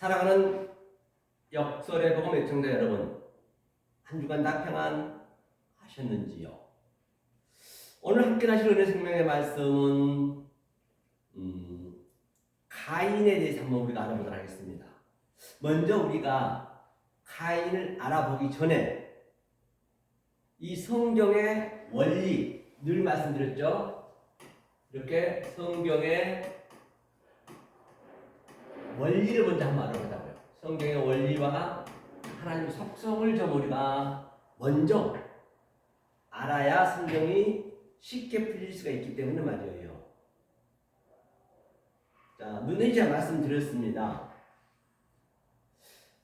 사랑하는 역설의 복음 애청자 여러분, 한 주간 다 평안하셨는지요? 오늘 함께 하실 은혜 생명의 말씀은 가인에 대해서 한번 우리가 알아보도록 하겠습니다. 먼저 우리가 가인을 알아보기 전에 이 성경의 원리, 늘 말씀드렸죠? 이렇게 성경의 원리를 먼저 한번 알아보자고요. 성경의 원리와 하나님의 속성을 좀 우리가 먼저 알아야 성경이 쉽게 풀릴 수가 있기 때문에 말이에요. 자, 눈에 제가 말씀드렸습니다.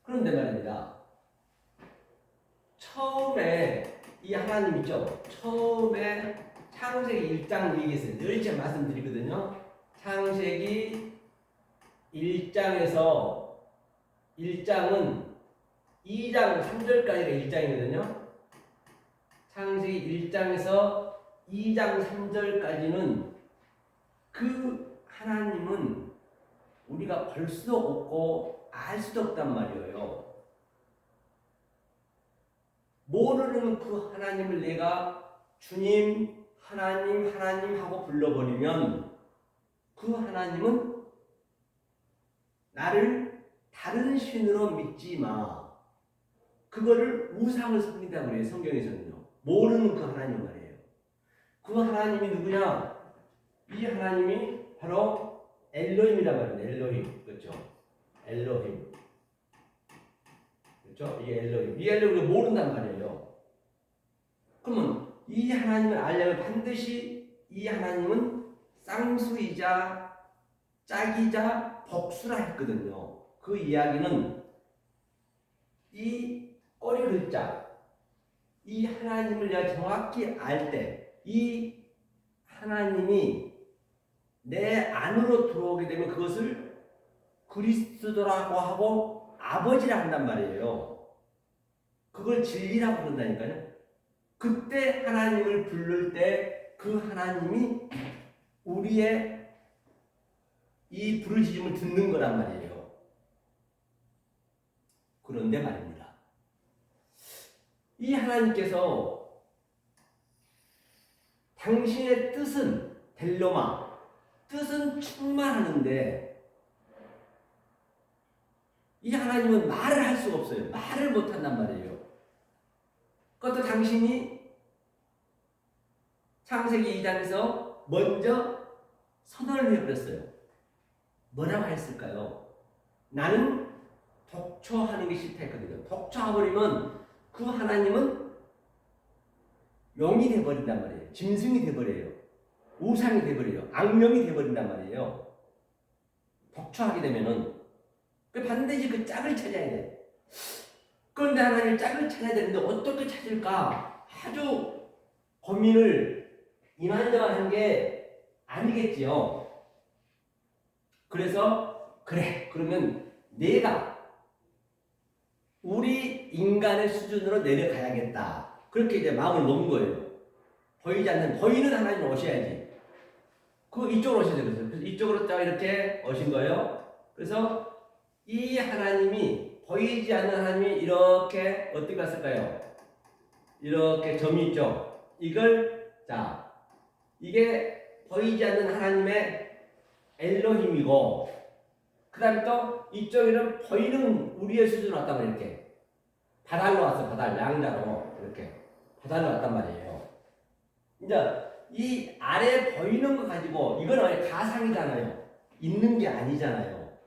그런데 말입니다. 처음에 이 하나님 있죠? 처음에 창세기 1장 얘기했어요. 늘 제가 말씀드리거든요. 창세기 1장에서 1장은 2장 3절까지가 1장이거든요. 창세기 1장에서 2장 3절까지는 그 하나님은 우리가 볼 수도 없고 알 수도 없단 말이에요. 모르는 그 하나님을 내가 주님, 하나님, 하나님 하고 불러버리면 그 하나님은 나를 다른 신으로 믿지 마. 그거를 우상을 섬긴다고 그래요. 성경에서는요. 모르는 그 하나님 말이에요. 그 하나님이 누구냐? 이 하나님이 바로 엘로힘이란 말이에요. 엘로힘. 그렇죠? 엘로힘. 그렇죠? 이 엘로힘. 이 엘로힘을 모른단 말이에요. 그러면 이 하나님을 알려면 반드시 이 하나님은 쌍수이자 짝이자 복수라 했거든요. 그 이야기는 이 꼬리 글자, 이 하나님을 내가 정확히 알 때 이 하나님이 내 안으로 들어오게 되면 그것을 그리스도라고 하고 아버지라 한단 말이에요. 그걸 진리라고 부른다니까요. 그때 하나님을 부를 때 그 하나님이 우리의 이 부르짖음을 듣는 거란 말이에요. 그런데 말입니다. 이 하나님께서 당신의 뜻은 델로마, 뜻은 충만하는데 이 하나님은 말을 할 수가 없어요. 말을 못한단 말이에요. 그것도 당신이 창세기 2장에서 먼저 선언을 해버렸어요. 뭐라고 했을까요? 나는 독초하는 게 싫다 했거든요. 독초해버리면 그 하나님은 용이 돼버린단 말이에요. 짐승이 돼버려요. 우상이 돼버려요. 악령이 돼버린단 말이에요. 독초하게 되면은 반드시 그 짝을 찾아야 돼. 그런데 하나님 짝을 찾아야 되는데 어떻게 찾을까? 아주 고민을 이만저만 한 게 아니겠지요. 그래서 그래, 그러면 내가 우리 인간의 수준으로 내려가야겠다. 그렇게 이제 마음을 먹은 거예요. 보이는 하나님 오셔야지. 이쪽으로 오셔야 돼요. 그래서 이쪽으로 딱 이렇게 오신 거예요. 그래서 이 하나님이 보이지 않는 하나님이 이렇게 어떻게 갔을까요? 이렇게 점이 있죠. 이게 보이지 않는 하나님의 엘로힘이고, 그 다음에 또 이쪽에는 보이는 우리의 수준으로 왔단 말이에요. 이렇게 바달로 왔어. 바달, 양자로 이렇게 바달로 왔단 말이에요. 이제 이 아래 보이는 거 가지고, 이건 가상이잖아요. 있는 게 아니잖아요.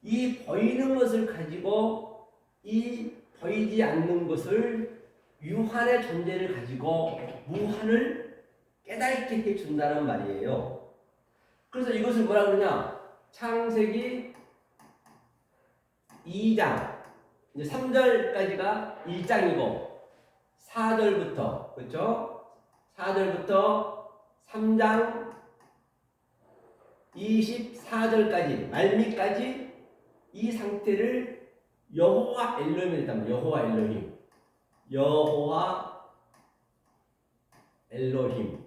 이 보이는 것을 가지고 이 보이지 않는 것을, 유한의 존재를 가지고 무한을 깨닫게 해준다는 말이에요. 그래서 이것을 뭐라 그러냐? 창세기 2장 이제 3절까지가 1장이고 4절부터, 그렇죠? 4절부터 3장 24절까지 말미까지 이 상태를 여호와 엘로힘이 했다면, 여호와 엘로힘.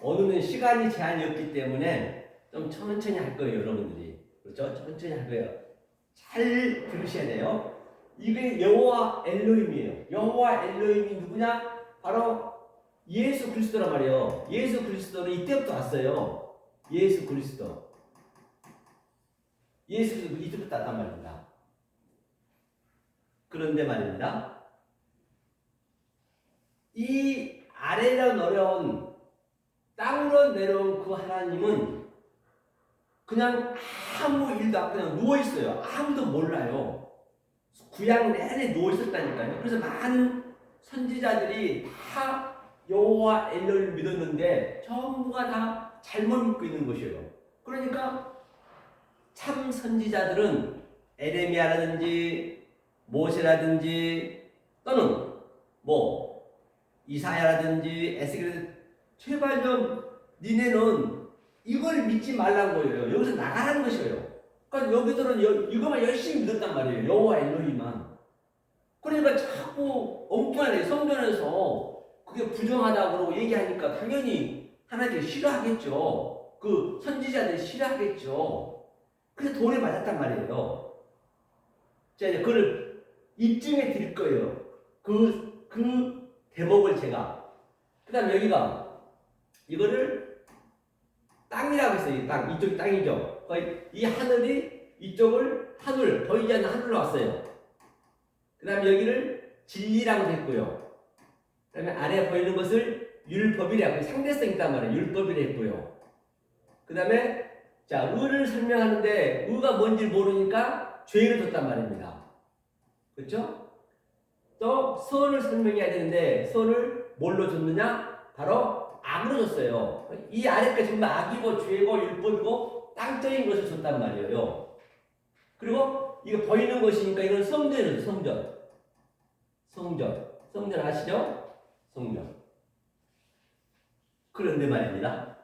오늘은 시간이 제한이 없기 때문에 좀 천천히 할 거예요, 여러분들이. 그렇죠? 천천히 할 거예요. 잘 들으셔야 돼요. 이게 여호와 엘로힘이에요. 여호와 엘로힘이 누구냐? 바로 예수 그리스도란 말이에요. 예수 그리스도는 이때부터 왔어요. 예수 그리스도. 예수 그리스도 이때부터 왔단 말입니다. 그런데 말입니다. 이 아래로 내려온 땅으로 내려온 그 하나님은 그냥 아무 일도 안 그냥 누워 있어요. 아무도 몰라요. 구약 내내 누워 있었다니까요. 그래서 많은 선지자들이 다 여호와 엘로를 믿었는데 전부가 다 잘못 믿고 있는 것이에요. 그러니까 참 선지자들은 에레미야라든지 모세라든지 또는 뭐 이사야라든지 에스겔 제발 좀 니네는 이걸 믿지 말라는 거예요. 여기서 나가라는 것이에요. 그러니까 여기들은 이것만 열심히 믿었단 말이에요. 여호와 엘로힘만. 그러니까 자꾸 엉뚱하게 성전에서 그게 부정하다고 그러고 얘기하니까 당연히 하나님께 싫어하겠죠. 그 선지자들이 싫어하겠죠. 그래서 돌에 맞았단 말이에요. 자, 이제 그걸 입증해 드릴 거예요. 그 대목을 제가. 그 다음 여기가 이거를 땅이라고 했어요. 이 땅. 이쪽이 땅이죠. 이 하늘이 이쪽을 하늘, 보이지 않는 하늘로 왔어요. 그 다음에 여기를 진리라고 했고요. 그 다음에 아래 보이는 것을 율법이라고 상대성이 있단 말이에요. 율법이라 했고요. 그 다음에 자, 의를 설명하는데 의가 뭔지 모르니까 죄를 줬단 말입니다. 그렇죠? 또 선을 설명해야 되는데 선을 뭘로 줬느냐? 바로 악으로 줬어요. 이 아래까지 전부 악이고 죄고 율법이고 땅적인 것을 줬단 말이에요. 그리고 이거 보이는 것이니까 이건 성전이죠. 성전 아시죠? 성전. 그런데 말입니다.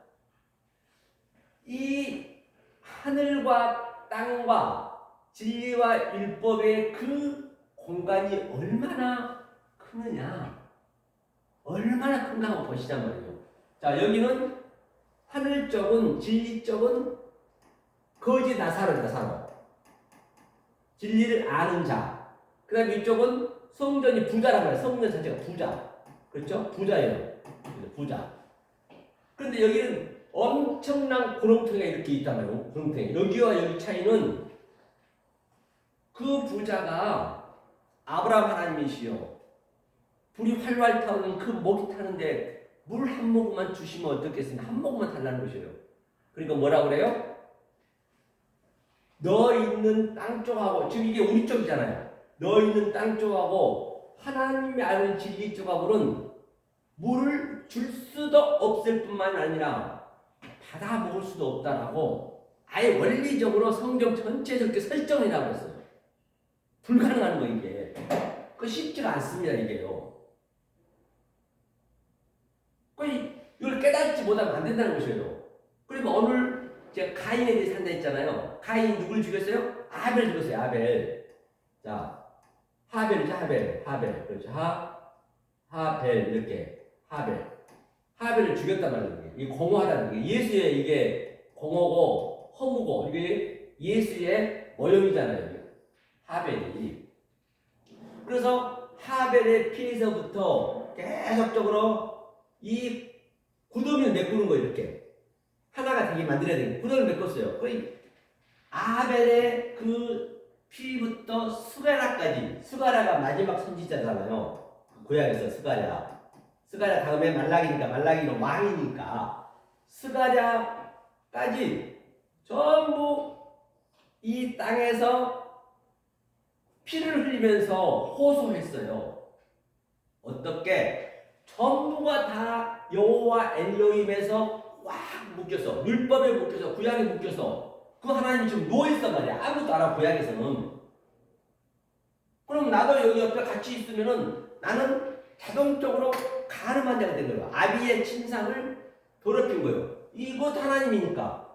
이 하늘과 땅과 진리와 율법의 그 공간이 얼마나 크느냐, 얼마나 큰가 한번 보시단 말이에요. 자, 여기는 하늘 쪽은, 진리 쪽은 거지 나사로입니다. 진리를 아는 자. 그 다음에 이쪽은 성전이 부자라고 해요. 성전 자체가 부자. 그렇죠? 부자예요. 부자. 그런데 여기는 엄청난 구렁텅이가 이렇게 있단 말이에요. 구렁텅이. 여기와 여기 차이는 그 부자가 아브라함 하나님이시요. 불이 활활 타오르는 그 목이 타는데 물 한 모금만 주시면 어떻겠습니까? 한 모금만 달라는 것이에요. 그러니까 뭐라 그래요? 너 있는 땅 쪽하고, 지금 이게 우리 쪽이잖아요. 너 있는 땅 쪽하고 하나님이 아는 진리 쪽하고는 물을 줄 수도 없을 뿐만 아니라 받아 먹을 수도 없다라고 아예 원리적으로 성경 전체에서 그렇게 설정이라고 했어요. 불가능한 거 이게. 그 쉽지가 않습니다 이게요. 이걸 깨닫지 못하면 안 된다는 것이에요. 그러니까 오늘 제가 가인에 대해서 한다 했잖아요. 가인이 누굴 죽였어요? 아벨 죽였어요. 아벨. 자, 하벨이죠. 하벨. 그렇죠. 하벨 이렇게 하벨을 죽였단 말이에요. 이 공허하다는 게 예수의 이게 공허고 허무고 이게 예수의 모형이잖아요. 하벨이. 그래서 하벨의 피에서부터 계속적으로 이 구덩이를 메꾸는 거예요. 이렇게 하나가 되게 만들어야 되는 구덩이를 메꿨어요. 거의 아벨의 그 피부터 스가랴까지. 스가랴가 마지막 선지자잖아요. 구약에서 스가랴 다음에 말라기니까 말라기는 왕이니까 스가랴까지 전부 이 땅에서 피를 흘리면서 호소했어요. 어떻게? 전부가 다 여호와 엘로힘에서 꽉 묶여서 율법에 묶여서 구약에 묶여서 그 하나님이 지금 누워있단 말이야. 아무것도 안 하고 구약에서는. 그럼 나도 여기 옆에 같이 있으면은 나는 자동적으로 가늠한 자가 된 거예요. 아비의 침상을 더럽힌 거예요. 이것 하나님이니까.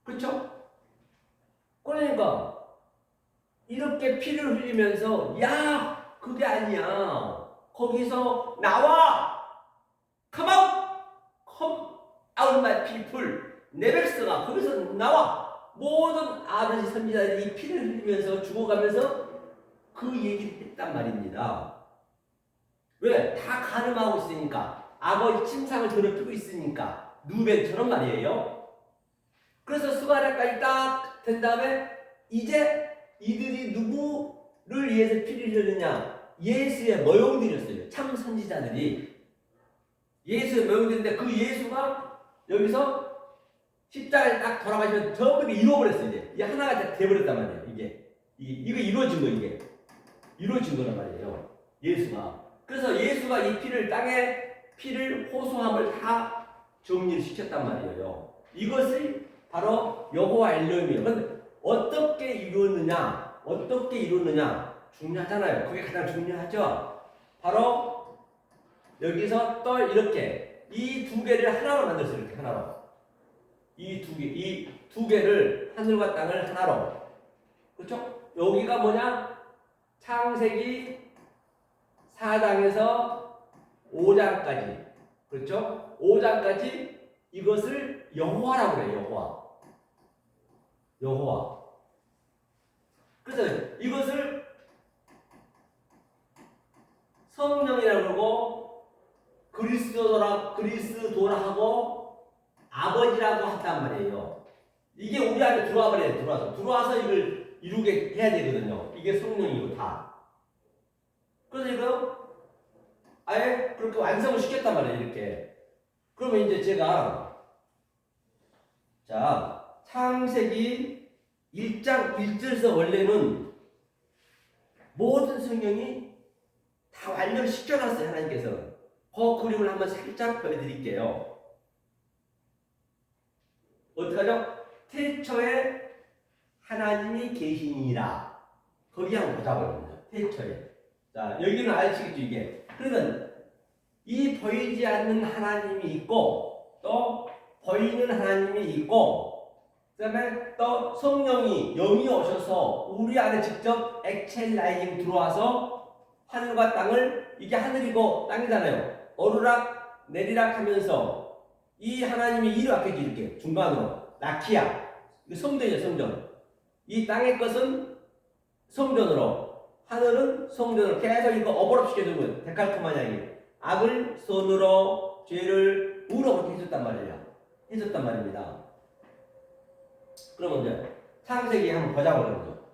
그렇죠? 그러니까 이렇게 피를 흘리면서 야 그게 아니야. 거기서 나와! Come out! Come out my people! 내 백성아 거기서 나와. 모든 아버지 선지자들이 이 피를 흘리면서 죽어가면서 그 얘기를 했단 말입니다. 왜? 다 가늠하고 있으니까. 아버지 침상을 더럽히고 있으니까. 누벤처럼 말이에요. 그래서 스가랴까지 딱 된 다음에 이제 이들이 누구를 위해서 피를 흘리느냐? 예수의 모형들이었어요. 참 선지자들이. 예수의 모형들인데 그 예수가 여기서 십자가에 딱 돌아가시면 전부 이루어버렸어요. 이게 하나가 다 돼버렸단 말이에요. 이거 이루어진 거 이게. 이루어진 거란 말이에요. 예수가. 그래서 예수가 이 피를 땅에 피를 호소함을 다 정리를 시켰단 말이에요. 이것을 바로 여호와 엘로힘이에요. 그런데 어떻게 이루었느냐? 어떻게 이루었느냐? 중요하잖아요. 그게 가장 중요하죠. 바로 여기서 또 이렇게 이 두 개를 하나로 만들었어요. 이렇게 하나로. 이 두 개를 하늘과 땅을 하나로. 그렇죠? 여기가 뭐냐? 창세기 4장에서 5장까지. 그렇죠? 5장까지 이것을 여호와라고 그래요. 여호와. 여호와. 그래서 이것을 성령이라고 그러고 그리스도라고 아버지라고 한단 말이에요. 이게 우리 안에 들어와 버려요. 들어와서 이걸 이루게 해야 되거든요. 이게 성령이고 다. 그래서 이거 아예 그렇게 완성을 시켰단 말이에요. 이렇게. 그러면 이제 제가 자 창세기 1장 1절에서 원래는 모든 성경이 다 완료시켜놨어요. 하나님께서. 그 그림을 한번 살짝 보여드릴게요. 어떡하죠? 태초에 하나님이 계시니라. 거기 한번 보자고요. 태초에. 자, 여기는 아시겠죠, 이게. 그러면 이 보이지 않는 하나님이 있고, 또 보이는 하나님이 있고, 그 다음에 또 성령이, 영이 오셔서 우리 안에 직접 엑첼라임 들어와서 하늘과 땅을, 이게 하늘이고 땅이잖아요. 오르락 내리락 하면서 이 하나님이 이리 왔겠지, 이렇게. 중간으로. 라키아. 이거 성전이에요, 성전. 이 땅의 것은 성전으로, 하늘은 성전으로 계속 이거 어버럽 시켜준 거예요. 데칼코마니 향이. 악을 선으로, 죄를 우로 그렇게 해줬단 말이에요. 해줬단 말입니다. 그러면 이제 창세기 한번 보자고 그러죠.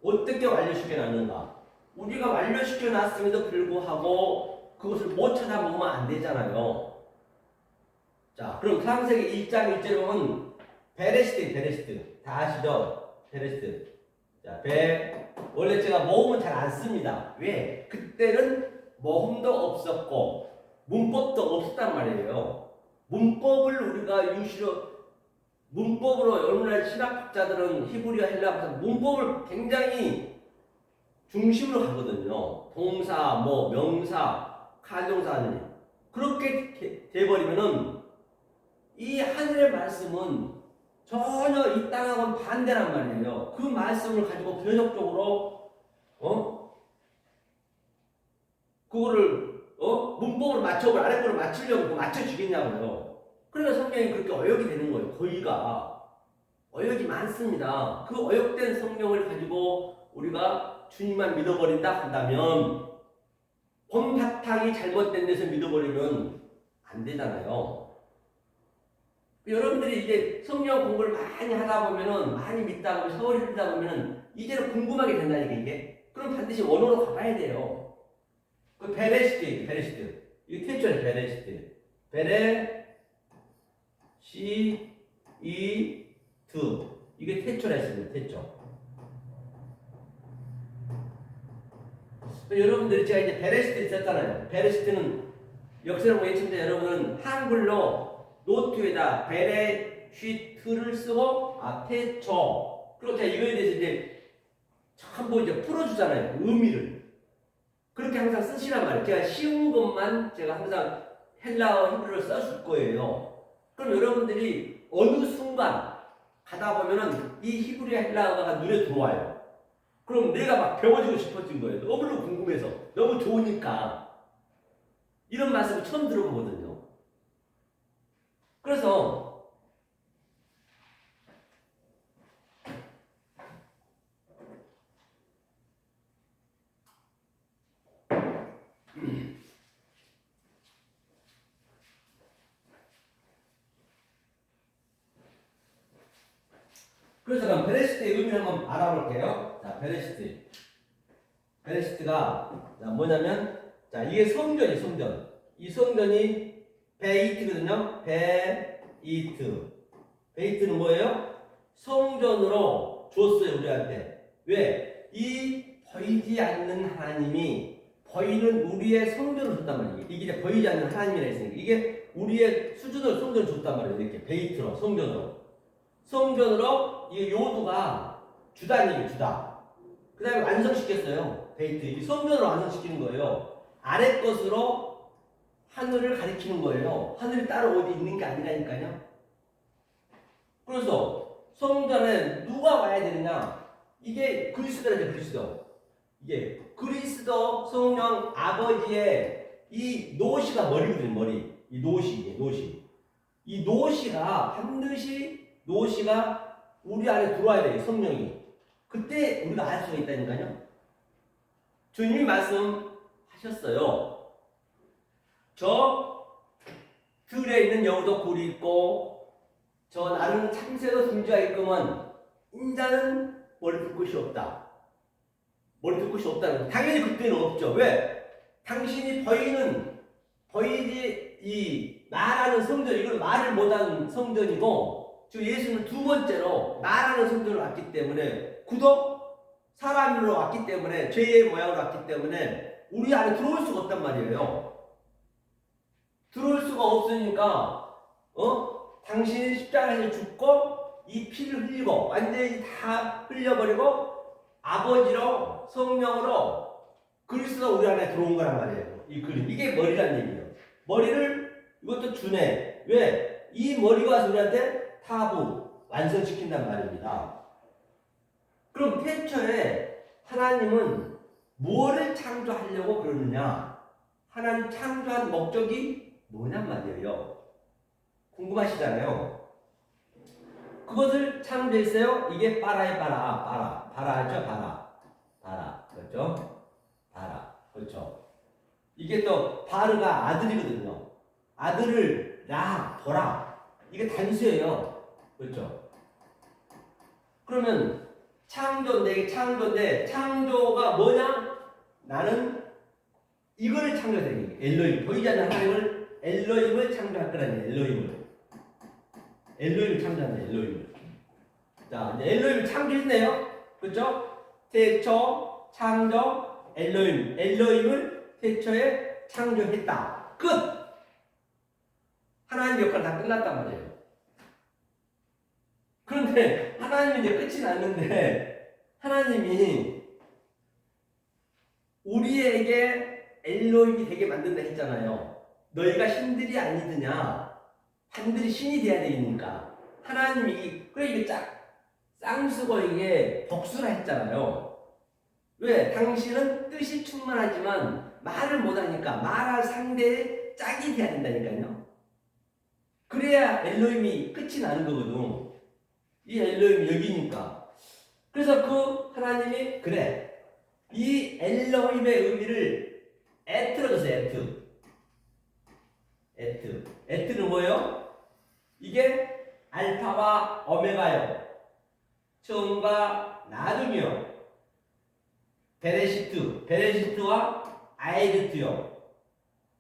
어떻게 완료시켜놨는가? 우리가 완료시켜놨음에도 불구하고 그것을 못 찾아보면 안 되잖아요. 자, 그럼 창세기 1장 1절에 보면 베레시트. 다 아시죠? 베레시트. 자, 원래 제가 모음은 잘 안 씁니다. 왜? 그때는 모음도 없었고 문법도 없었단 말이에요. 문법을 우리가 문법으로 오늘날 신학자들은 히브리어 헬라어에서 문법을 굉장히 중심으로 가거든요. 동사, 명사, 간동사는 그렇게 돼버리면은 이 하늘의 말씀은 전혀 이 땅하고는 반대란 말이에요. 그 말씀을 가지고 변혁적으로 그거를 문법을 맞춰고 아랫부를 맞추려고 맞춰주겠냐고요. 그러니까 성경이 그렇게 어역이 되는 거예요. 거의가 어역이 많습니다. 그 어역된 성경을 가지고 우리가 주님만 믿어버린다 한다면 본 바탕이 잘못된 데서 믿어버리면 안 되잖아요. 여러분들이 이제 성경 공부를 많이 하다 보면은, 많이 믿다 보면, 세월이 흐르다 보면은, 이제는 궁금하게 된다니까, 이게. 그럼 반드시 원어로 가봐야 돼요. 그 베레시트. 이게 태초에 베레시트. 이게 태초라 했습니다, 태초. 여러분들이 제가 이제 베레시트 썼잖아요. 베레시트는 역사를 예청자 여러분은 한글로 노트에다 베레시트를 쓰고 태초. 그리고 제가 이거에 대해서 이제 전부 이제 풀어주잖아요. 의미를. 그렇게 항상 쓰시란 말이에요. 제가 쉬운 것만 제가 항상 헬라어 히브리어를 써줄 거예요. 그럼 여러분들이 어느 순간 가다 보면은 이 히브리어 헬라어가 눈에 들어와요. 그럼 내가 막 배워주고 싶어진 거예요. 너무 궁금해서. 너무 좋으니까. 이런 말씀을 처음 들어보거든요. 그래서 그래서 그럼 베레시트의 의미를 한번 알아볼게요. 자, 베레시트. 베레시트가 자, 뭐냐면 자, 이게 성전이 성전. 이 성전이 베이트거든요. 베이트. 베이트는 뭐예요? 성전으로 줬어요, 우리한테. 왜? 이 보이지 않는 하나님이 보이는 우리의 성전을 줬단 말이에요. 이게 이제 보이지 않는 하나님이라 했으니까 이게 우리의 수준을 성전을 줬단 말이에요. 이렇게 베이트로 성전으로. 성전으로 이 요두가 주다님이 주다. 그 다음에 완성시켰어요. 베이트. 이 성전으로 완성시키는 거예요. 아래 것으로 하늘을 가리키는 거예요. 하늘이 따로 어디 있는 게 아니라니까요. 그래서 성전에 누가 와야 되느냐? 이게 그리스도라죠, 그리스도. 이게 그리스도 성령 아버지의 이 노시가 머리거든요, 머리. 이 노시, 노시. 이 노시가 반드시 노시가 우리 안에 들어와야 돼요, 성령이. 그때 우리가 알 수가 있다니까요. 주님이 말씀하셨어요. 저 들에 있는 영도 굴이 있고 저 나는 참새도 등지가 있구먼 인자는 머리 둘 곳이 없다. 머리 둘 곳이 없다는 거. 당연히 그때는 없죠. 왜? 당신이 보이지 이 말하는 성전, 이건 말을 못하는 성전이고 지금 예수는 두 번째로 말하는 성전으로 왔기 때문에 사람으로 왔기 때문에 죄의 모양으로 왔기 때문에 우리 안에 들어올 수가 없단 말이에요. 들어올 수가 없으니까 당신이 십자가에서 죽고 이 피를 흘리고 완전히 다 흘려버리고 아버지로 성령으로 그리스도가 우리 안에 들어온 거란 말이에요. 이 그림 이게 머리란 얘기예요. 머리를 이것도 주네. 왜? 이 머리가 와서 우리한테 타부 완성시킨단 말입니다. 그럼 태초에 하나님은 무엇을 창조하려고 그러느냐? 하나님 창조한 목적이 뭐냔 말이에요. 궁금하시잖아요. 그것을 창조했어요. 이게 바라죠, 바라. 그렇죠? 바라. 그렇죠? 이게 또 바르가 아들이거든요. 아들을 보라. 이게 단수예요. 그렇죠? 그러면 이게 창조인데 창조가 뭐냐? 나는 이거를 창조해야 엘로힘. 보이지 않는 하나님을 엘로힘을 창조할 거라는 엘로힘을 창조한다. 엘로힘을. 자, 이제 엘로힘을 창조했네요. 그렇죠? 태초, 창조, 엘로힘을 태초에 창조했다. 끝! 하나님 역할 다 끝났단 말이에요. 그런데 하나님이 이제 끝이 났는데 하나님이 우리에게 엘로힘이 되게 만든다 했잖아요. 너희가 신들이 아니더냐. 반드시 신이 돼야 되니까. 하나님이 그래 이게 쌍수고 이게 복수라 했잖아요. 왜? 당신은 뜻이 충만하지만 말을 못하니까 말할 상대의 짝이 돼야 된다니까요. 그래야 엘로힘이 끝이 나는 거거든. 이 엘로힘이 여기니까. 그래서 그 하나님이 그래 이 엘로힘의 의미를 에트로 줬어요. 에트는 뭐예요? 이게 알파와 오메가요. 처음과 나중이요. 베레시트와 아이르트요.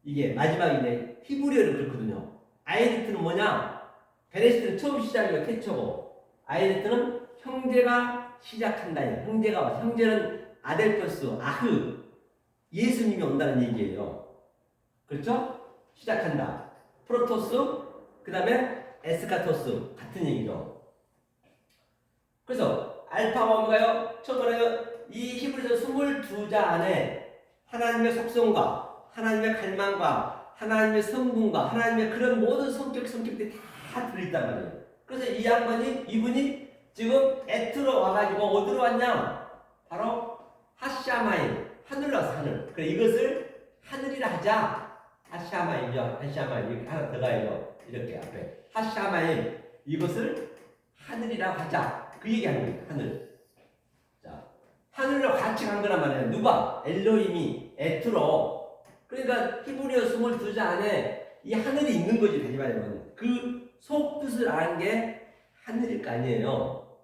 이게 마지막인데 히브리어는 그렇거든요. 아이르트는 뭐냐? 베레시트는 처음 시작이고 태초고 아이르트는 형제가 시작한다요. 형제가 와서 형제는 아델토스, 아흐 예수님이 온다는 얘기예요. 그렇죠? 시작한다. 프로토스 그 다음에 에스카토스 같은 얘기죠. 그래서 알파와 오메가요. 처음으로 이 히브리서 22자 안에 하나님의 속성과 하나님의 갈망과 하나님의 성분과 하나님의 그런 모든 성격들이 다 들어있단 말이에요. 그래서 이분이 지금 에트로 와가지고 어디로 왔냐? 바로 하샤마임, 하늘로 와서 하늘. 그래 이것을 하늘이라 하자. 하샤마임이죠. 하샤마임 이렇게 하나 들어가요. 이렇게 앞에 하샤마임 이것을 하늘이라고 하자. 그 얘기하는 거예요. 하늘. 자, 하늘로 같이 간 거란 말이에요. 누가? 엘로힘이 에트로. 그러니까 히브리어 22자 안에 이 하늘이 있는 거지. 다시 말하면 그 속뜻을 아는 게 하늘일 거 아니에요.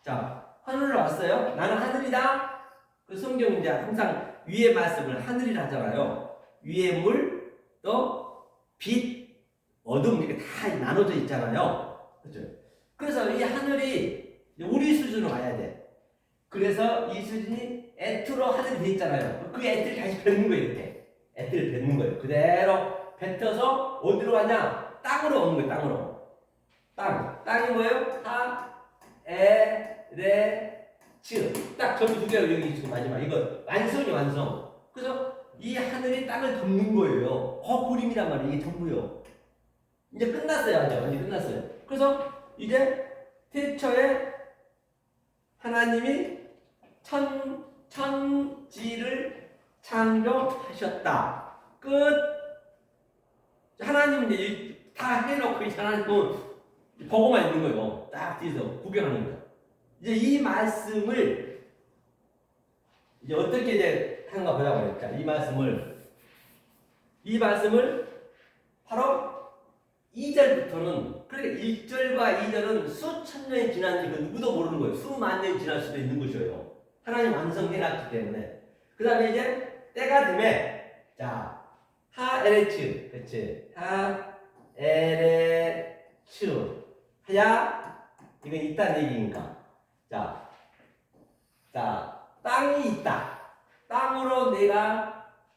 자, 하늘로 왔어요. 나는 하늘이다. 그 성경 이제 항상 위의 말씀을 하늘이라 하잖아요. 위의 물, 또 빛, 어둠 이렇게 다 나눠져 있잖아요. 그렇죠? 그래서 이 하늘이 우리 수준으로 가야 돼. 그래서 이 수준이 에트로 하늘이 돼 있잖아요. 그 에트를 다시 뱉는 거예요. 이렇게 에트를 뱉는 거예요. 그대로 뱉어서 어디로 가냐? 땅으로 오는 거예요. 땅으로. 땅이 뭐예요? 하, 에, 레, 츠. 딱 전부 두 개가 여기 있고 마지막 이거 완성이 완성. 그래서 이 하늘이 땅을 덮는 거예요. 그림이란 말이에요. 이게 전부요. 이제 끝났어요. 완전 끝났어요. 그래서 이제 태초에 하나님이 천지를 창조하셨다. 끝. 하나님은 이제 다 해놓고 이제 하나님 보고만 있는 거예요. 딱 뒤에서 구경하는 거예요. 이제 이 말씀을 이제 어떻게 이제 하는가 보자고 그랬죠. 이 말씀을 바로 2절부터는 그러니까 1절과 2절은 수천 년이 지났는지 그 누구도 모르는 거예요. 수만 년이 지날 수도 있는 것이에요. 하나님 완성해놨기 때문에. 그 다음에 이제 때가 되면 자 하에레츠 그치 하에레츠 하야 이건 있다는 얘기니까 자 땅이 있다.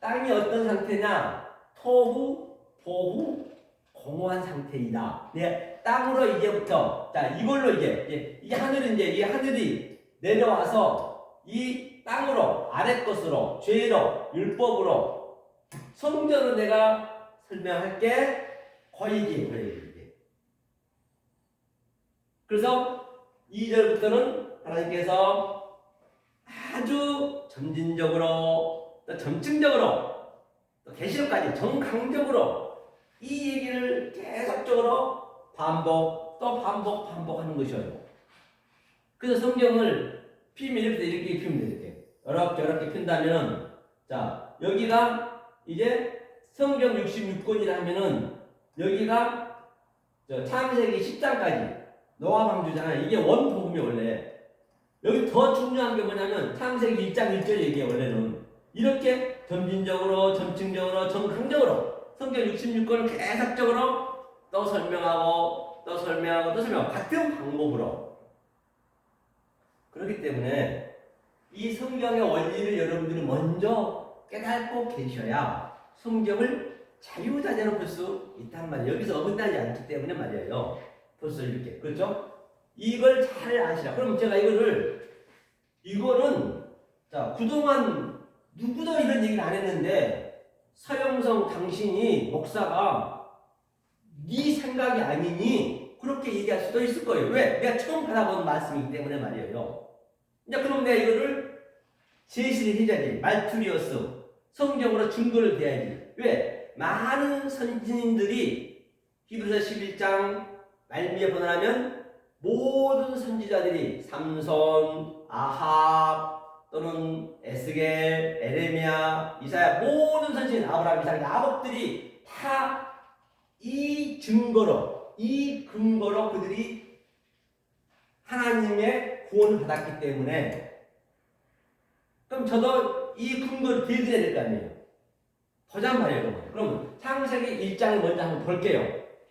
땅이 어떤 상태냐 토후 보후 공허한 상태이다. 네, 땅으로 이제부터 자 이걸로 이제 이 하늘은 이 하늘이 내려와서 이 땅으로 아래 것으로 죄로 율법으로 성전으로 내가 설명할게 거이기. 그래서 2절부터는 하나님께서 아주 점진적으로 또 점층적으로 또 계시록까지 정강적으로 이 얘기를 계속적으로 반복하는 것이에요. 그래서 성경을 피면 이렇게 피면 이렇게 어렵게 핀다면은 자 여기가 이제 성경 66권이라 하면은 여기가 창세기 10장까지 노아 방주잖아요. 이게 원복음이 원래 여기 더 중요한 게 뭐냐면 창세기 1장 1절 얘기예요. 원래는 이렇게 점진적으로 점층적으로 정강적으로 성경 66권을 계속적으로 또 설명하고 같은 방법으로 그렇기 때문에 이 성경의 원리를 여러분들이 먼저 깨닫고 계셔야 성경을 자유자재로 볼 수 있단 말이에요. 여기서 어긋나지 않기 때문에 말이에요. 벌써 이렇게 그렇죠? 이걸 잘 아시라. 그럼 제가 이거는 자 그동안 누구도 이런 얘기를 안 했는데 서영성 당신이 목사가 네 생각이 아니니 그렇게 얘기할 수도 있을 거예요. 왜? 내가 처음 받아본 말씀이기 때문에 말이에요. 이제 그럼 내가 이거를 제시를 해야지. 말투리어스 성경으로 증거를 대야지. 왜? 많은 선지자들이 히브리서 11장 말미에 보내면 모든 선지자들이 삼손, 아합 또는 에스겔, 에레미야, 이사야 모든 선지자 아브라함, 이삭, 야곱들이 다 이 증거로 이 근거로 그들이 하나님의 구원을 받았기 때문에 그럼 저도 이 근거를 대드려야 될 거 아니에요. 보자 말이에요. 그러면 창세기 1장을 먼저 한번 볼게요.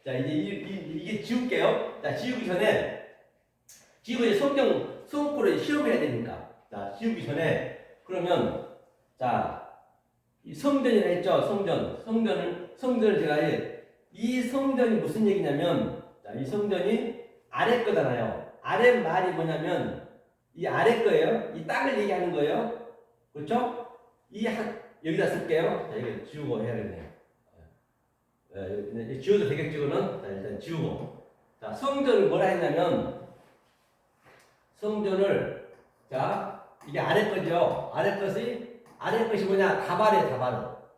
자 이제 이게 지울게요. 자 지우기 전에 성경 수험고를 실험해야 되니까 자 지우기 전에 그러면 자 이 성전이라 했죠. 성전을 제가 이 성전이 무슨 얘기냐면 자 이 성전이 아래 거잖아요. 아래 말이 뭐냐면 이 아래 거예요. 이 땅을 얘기하는 거예요. 그렇죠? 여기다 쓸게요. 자 이거 지우고 해야겠네요. 지워도 되겠지고는 자 일단 지우고 자 성전을 뭐라 했냐면 성전을 자 이게 아래 거죠. 아래 것이 뭐냐 다바르.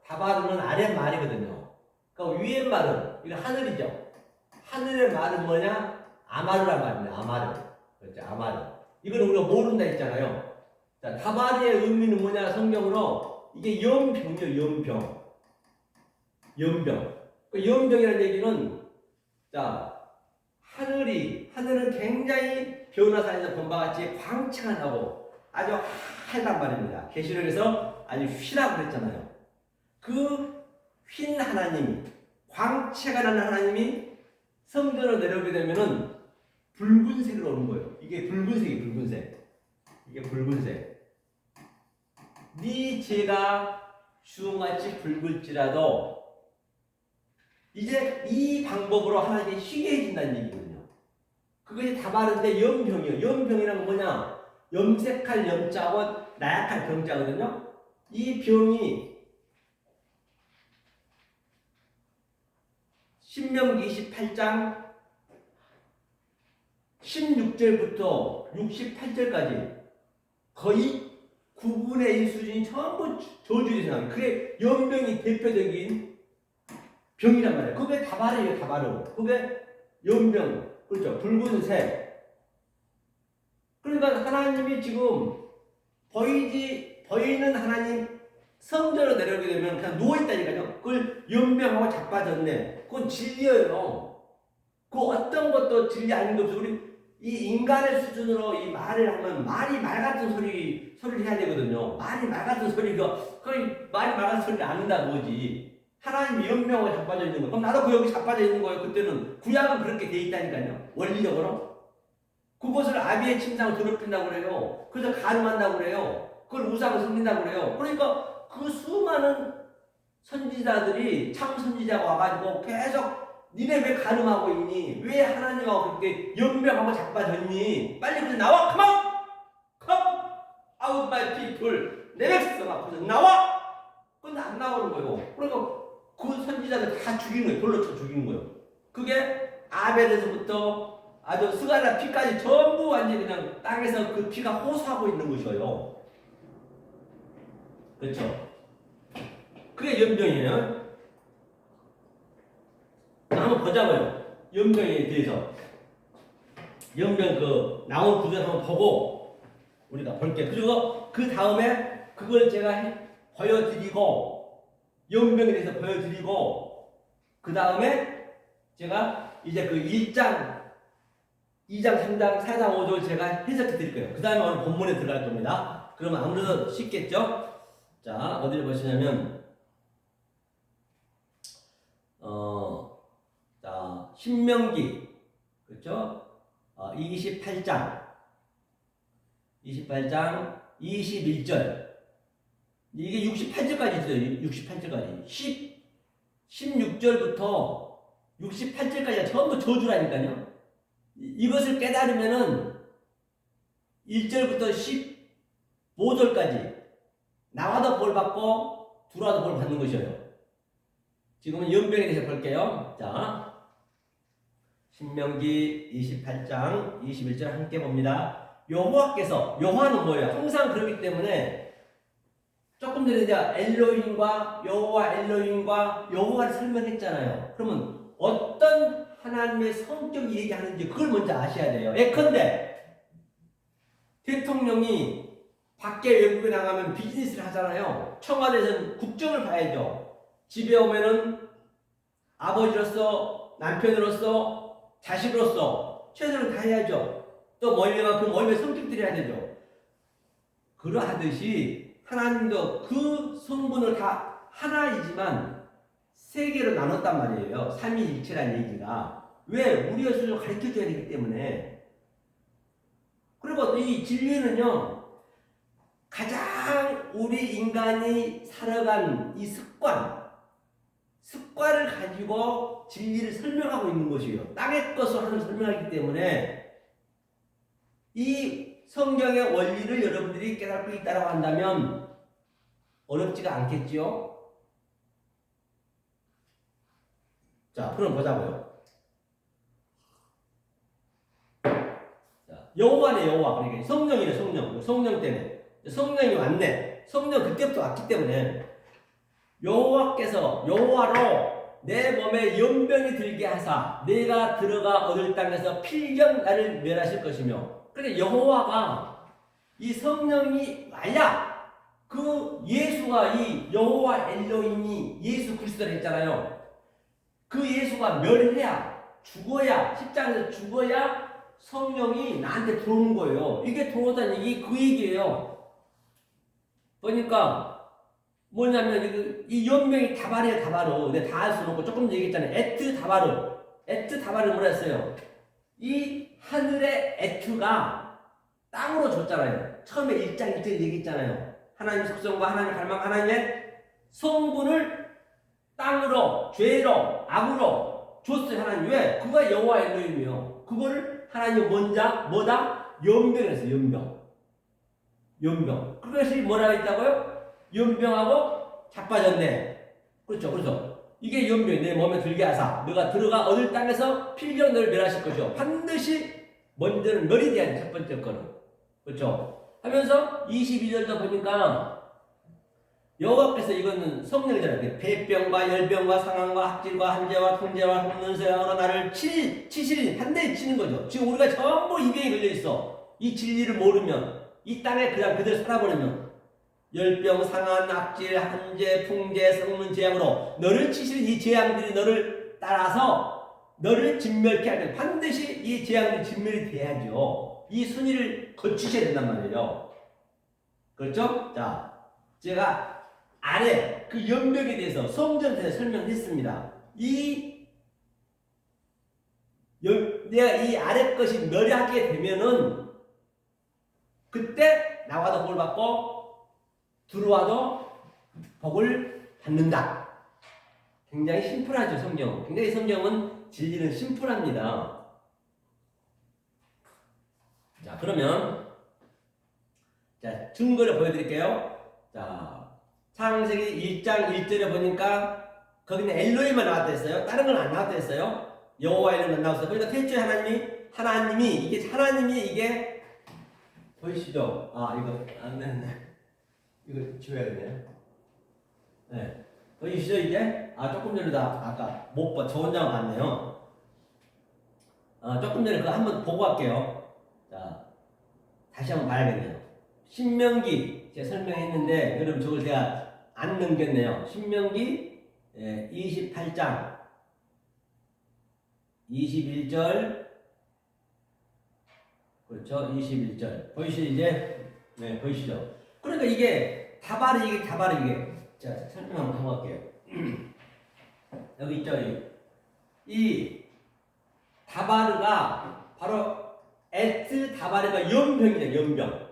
다바르는 아래 말이거든요. 그러니까 위에 말은 이거 하늘이죠. 하늘의 말은 뭐냐 아마르란 말입니다. 아마르 그렇죠. 아마르 이걸 우리가 모른다 했잖아요. 자 다바르의 의미는 뭐냐 성경으로 이게 연병이에요. 연병. 그 연병이라는 얘기는 자 하늘은 굉장히 변호사에서 본 바와 같이 광채가 나고 아주 하단 말입니다. 계시록에서 아주 휘라고 그랬잖아요. 그 흰 하나님이, 광채가 나는 하나님이 성전으로 내려오게 되면은 붉은색으로 오는 거예요. 이게 붉은색이 붉은색. 이게 붉은색. 네 죄가 주홍같이 붉을지라도 이제 이 방법으로 하나님이 쉬게 해준다는 얘기거든요. 그것이 다 바른데 염병이에요. 염병이란 뭐냐? 염색할 염자하고 나약할 병자거든요. 이 병이 신명기 28장 16절부터 68절까지 거의 9분의 1 수준이 전부 저주의 상황. 그게 연병이 대표적인 병이란 말이에요. 그게 다바르예요, 다바르. 그게 연병, 그렇죠. 붉은색. 그러니까 하나님이 지금 보이는 하나님 성전으로 내려오게 되면 그냥 누워있다니까요. 그걸 연병하고 자빠졌네. 그건 진리예요. 그 어떤 것도 진리 아닌 게 없어. 우리 이 인간의 수준으로 이 말을 하면 말이 말 같은 소리를 해야 되거든요. 말이 말 같은 소리가, 거의 말이 말 같은 소리를 안 한다 뭐지. 하나님이 연명하고 자빠져 있는 거. 그럼 나도 그 여기 자빠져 있는 거예요. 그때는 구약은 그렇게 돼 있다니까요. 원리적으로. 그것을 아비의 침상을 더럽힌다고 그래요. 그래서 가늠한다고 그래요. 그걸 우상을 섬긴다고 그래요. 그러니까 그 수많은 선지자들이 참 선지자가 와가지고 계속 니네 왜 가늠하고 있니? 왜 하나님하고 그렇게 연명하고 자빠졌니? 빨리 그래서 나와! come out my people 내 백성 앞에서 나와! 근데 안 나오는 거예요. 그러니까 그 선지자들 다 죽이는 거예요. 돌로 쳐 죽이는 거예요. 그게 아벨에서부터 아주 스가랴 피까지 전부 완전히 그냥 땅에서 그 피가 호소하고 있는 것이에요. 그렇죠? 그게 연병이에요. 한번 보자고요. 연병에 대해서. 연병 그 나온 구절 한번 보고 우리가 볼게요. 그리고 그 다음에 그걸 제가 보여드리고 연병에 대해서 보여드리고 그 다음에 제가 이제 그 1장, 2장, 3장, 4장, 5절 제가 해석해 드릴 거예요. 그 다음에 오늘 본문에 들어갈 겁니다. 그러면 아무래도 쉽겠죠? 자, 어디를 보시냐면 자, 신명기, 그렇죠? 28장 21절. 이게 68절까지 있어요. 68절까지. 16절부터 68절까지가 전부 저주라니까요. 이것을 깨달으면은 1절부터 15절까지 나와도 볼 받고 들어와도 볼 받는 것이에요. 지금은 연병에 대해서 볼게요. 자, 신명기 28장 21절 함께 봅니다. 여호와께서, 여호와는 뭐예요? 항상 그렇기 때문에 조금 전에 이제 엘로힘과 여호와를 설명했잖아요. 그러면 어떤 하나님의 성격이 얘기하는지 그걸 먼저 아셔야 돼요. 예컨대 대통령이 밖에 외국에 나가면 비즈니스를 하잖아요. 청와대에서는 국정을 봐야죠. 집에 오면은 아버지로서, 남편으로서, 자식으로서 최선을 다해야죠. 또 모임에 그 모임의 성격들이 해야 되죠. 그러하듯이 하나님도 그 성분을 다 하나이지만 세 개로 나눴단 말이에요. 삼위일체라는 얘기가. 왜? 우리의 수준을 가르쳐줘야 되기 때문에. 그리고 이 진리는요, 가장 우리 인간이 살아간 이 습관을 가지고 진리를 설명하고 있는 것이에요. 땅의 것을 하는 설명하기 때문에 이 성경의 원리를 여러분들이 깨닫고 있다고 한다면 어렵지가 않겠지요? 자, 그럼 보자고요. 자, 여호와네, 여호와. 그러니까 성령이네, 성령. 성령 때문에. 성령이 왔네. 성령 그때부터 왔기 때문에 여호와께서 여호와로 내 몸에 연병이 들게 하사 내가 들어가 얻을 땅에서 필경 나를 멸하실 것이며. 그러니까 여호와가 이 성령이 와야 그 예수가 이 여호와 엘로힘이 예수 그리스도를 했잖아요. 그 예수가 멸해야 죽어야 십자가에서 죽어야 성령이 나한테 들어오는 거예요. 이게 들어오다는 얘기 그 얘기예요. 그러니까 뭐냐면 이 연명이 다바르야 다바르. 내가 다 할 수는 없고 조금 얘기했잖아요. 에트 다바르. 에트 다바르 뭐라 했어요? 이 하늘의 에트가 땅으로 줬잖아요. 처음에 1장 1절 얘기했잖아요. 하나님 속성과 하나님 갈망 하나님의 성분을 땅으로 죄로 악으로 줬어요. 하나님. 왜? 그가 여호와 엘로힘이요. 그거를 하나님 먼저 뭐다? 연병했어요. 연병. 그것이 뭐라고 했다고요? 연병하고 자빠졌네. 그렇죠. 그래서 이게 연병이 내 몸에 들게 하사 너가 들어가 얻을 땅에서 필경 너를 멸하실 것이요. 반드시 먼저는 멸이 돼야 돼. 첫 번째 거는. 그렇죠. 하면서 22절도 보니까 여호와께서 이거는 성령이잖아요. 폐병과 열병과 상함과 학질과 한재와 통제와 홈는세와 나를 치시리 반대에 치는 거죠. 지금 우리가 전부 이 병에 걸려 있어. 이 진리를 모르면 이 땅에 그냥 그대로 살아버리면 열병, 상한, 악질, 한재, 풍재, 성문 재앙으로 너를 치시는 이 재앙들이 너를 따라서 너를 진멸케 하면 반드시 이 재앙들이 진멸이 돼야죠. 이 순위를 거치셔야 된단 말이에요. 그렇죠? 자, 제가 아래 그 연병에 대해서 성전에서 설명했습니다. 내가 이 아래 것이 멸하게 되면은 그때 나와도 복을 받고 들어와도 복을 받는다. 굉장히 심플하죠, 성경. 굉장히 성경은 진리는 심플합니다. 자, 그러면 자, 증거를 보여드릴게요. 자, 창세기 1장 1절에 보니까 거기는 엘로힘만 나왔다 했어요. 다른 건 안 나왔다 했어요. 여호와 이름은 안 나왔어요. 그러니까 태초에 하나님이 이게 보이시죠? 아, 이거 안 됐네. 이거 지워야겠네요. 네. 보이시죠, 이게? 아, 조금 전에 아까 못 봐. 저 혼자 봤네요. 조금 전에 그거 한번 보고 갈게요. 자, 다시 한번 봐야겠네요. 신명기, 제가 설명했는데, 여러분 저걸 제가 안 넘겼네요. 신명기 28장 21절, 그렇죠? 21절 보이시죠? 이제 네, 보이시죠? 그러니까 이게 다바르 이게 자, 설명 한번 하고 갈게요. 여기 있죠? 이 다바르가 바로 에트 다바르가 연병이죠. 연병.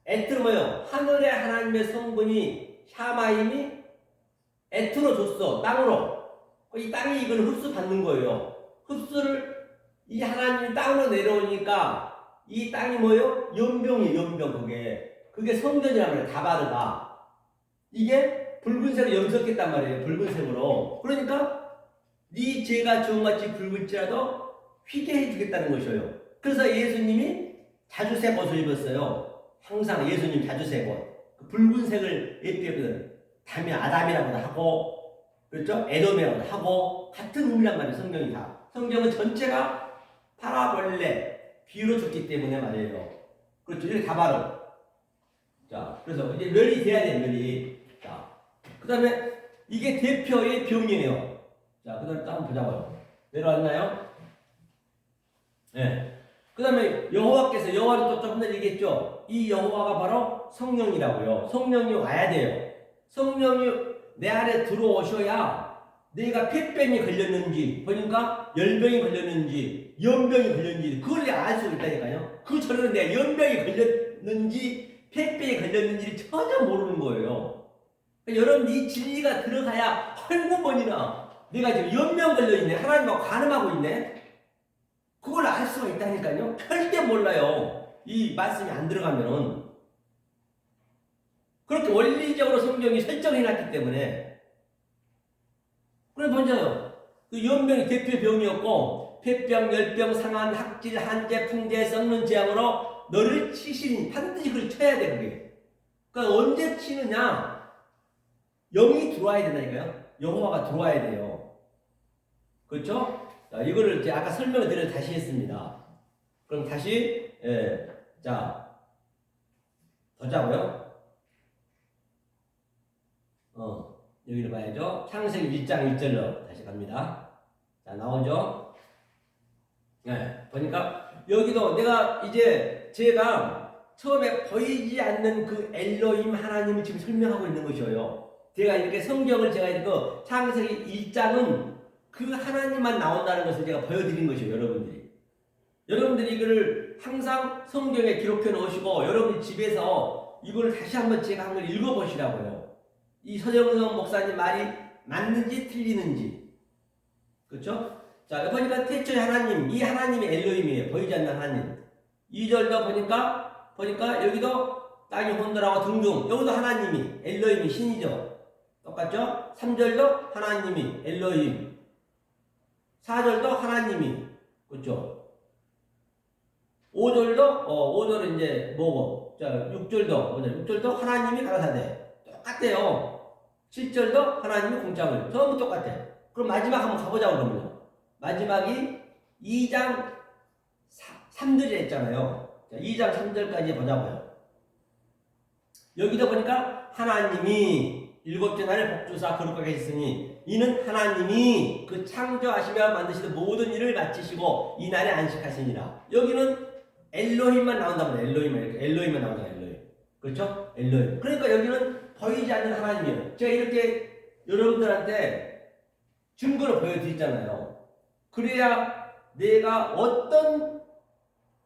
에트는 뭐예요? 하늘의 하나님의 성분이 샤마임이 에트로 줬어. 땅으로. 이 땅이 이걸 흡수받는 거예요. 흡수를 이 하나님이 땅으로 내려오니까 이 땅이 뭐예요? 연병이에요. 연병. 그게 성전이란 말이에요. 다바르가. 이게 붉은색으로 염색했단 말이에요. 붉은색으로. 그러니까 네 죄가 주홍같이 붉을지라도 휘게 해주겠다는 것이에요. 그래서 예수님이 자주색 옷을 입었어요. 항상 예수님 자주색 옷. 그 붉은색을 예표했거든. 담이 아담이라고도 하고, 그렇죠? 에돔이라고도 하고, 같은 의미란 말이에요. 성경이 다. 성경은 전체가 파라볼레, 비유로 줬기 때문에 말이에요. 그렇죠? 이렇게 다 바로. 자, 그래서 이제 멸이 돼야 돼요, 멸이. 자, 그 다음에 이게 대표의 병이에요. 자, 그 다음에 또 한번 보자고요. 내려왔나요? 네. 그 다음에 여호와는 또 조금 전에 얘기했죠. 이 여호와가 바로 성령이라고요. 성령이 와야 돼요. 성령이 내 안에 들어오셔야 내가 폐병이 걸렸는지, 그러니까 열병이 걸렸는지, 연병이 걸렸는지 그걸 내가 알 수 있다니까요. 그 전에는 내가 연병이 걸렸는지 폐병이 걸렸는지를 전혀 모르는 거예요. 그러니까 여러분 이 진리가 들어가야 헐구번이나 내가 지금 연병 걸려있네, 하나님하고 간음하고 있네, 그걸 알 수가 있다니까요. 절대 몰라요. 이 말씀이 안 들어가면은. 그렇게 원리적으로 성경이 설정해놨기 때문에. 그래 보세요. 그 연병이 대표 병이었고, 폐병, 열병, 상한, 학질, 한재, 풍재, 썩는 재앙으로 너를 치시니 반드시 그걸 쳐야 돼, 그게. 그러니까 언제 치느냐? 영이 들어와야 된다니까요. 여호와가 들어와야 돼요. 그렇죠? 자, 이거를 이제 아까 설명을 드려 다시 했습니다. 그럼 다시, 자, 보자고요. 여기를 봐야죠. 창세기 1장 1절로 다시 갑니다. 자, 나오죠? 네, 보니까 여기도 내가 이제 제가 처음에 보이지 않는 그 엘로힘 하나님을 지금 설명하고 있는 것이에요. 제가 이렇게 성경을 제가 이거 창세기 1장은 그 하나님만 나온다는 것을 제가 보여드린 것이에요. 여러분들이 이거를 항상 성경에 기록해 놓으시고 여러분 집에서 이걸 다시 한번 제가 한번 읽어보시라고요. 이 서정성 목사님 말이 맞는지 틀리는지. 그렇죠? 자, 보니까 태초의 하나님, 이 하나님이 엘로힘이에요. 보이지 않는 하나님. 2절도 보니까 여기도 땅이 혼돈하고 등등. 여기도 하나님이, 엘로힘이 신이죠. 똑같죠? 3절도 하나님이, 엘로힘. 4절도 하나님이. 그렇죠? 5절은 이제 뭐고? 자, 6절도 하나님이 가라사대. 똑같아요. 7절도 하나님이 공장을. 전부 똑같아. 그럼 마지막 한번 가보자고 그러면요. 마지막이 2장 3절에 했잖아요. 자, 2장 3절까지 보자고요. 여기도 보니까 하나님이 일곱째 날에 복주사 거룩하게 했으니 이는 하나님이 그 창조하시며 만드시는 모든 일을 마치시고 이 날에 안식하시니라. 여기는 엘로힘만 나온단 말이에요. 엘로힘만 나오잖아요. 엘로힘. 그렇죠? 엘로힘. 그러니까 여기는 보이지 않는 하나님이에요. 제가 이렇게 여러분들한테 증거를 보여드리잖아요. 그래야 내가 어떤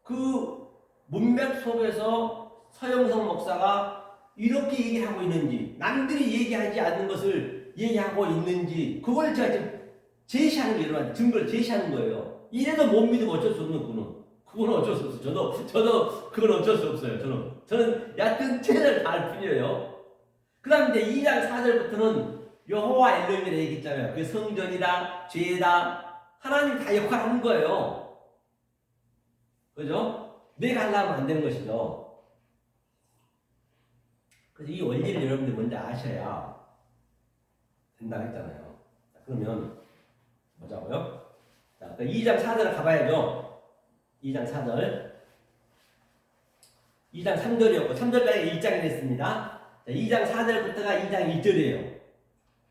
그 문맥 속에서 서영성 목사가 이렇게 얘기하고 있는지, 남들이 얘기하지 않는 것을 얘기하고 있는지, 그걸 제가 지금 제시하는 거예요. 여러분, 증거를 제시하는 거예요. 이래도 못 믿으면 어쩔 수 없는 그건 어쩔 수 없어요. 저도 그건 어쩔 수 없어요. 저는 얕은 채를 달 뿐이에요. 그 다음 이제 2장 4절부터는 여호와 엘로힘이라 얘기했잖아요. 그 성전이다, 죄다, 하나님 다 역할하는 거예요. 그죠? 내가 하려면 안 되는 것이죠. 그래서 이 원리를 여러분들 먼저 아셔야 된다고 했잖아요. 자, 그러면 보자고요. 자, 2장 4절을 가봐야죠. 2장 4절. 2장 3절이었고 3절까지 1장이 됐습니다. 자, 2장 4절부터가 2장 1절이에요.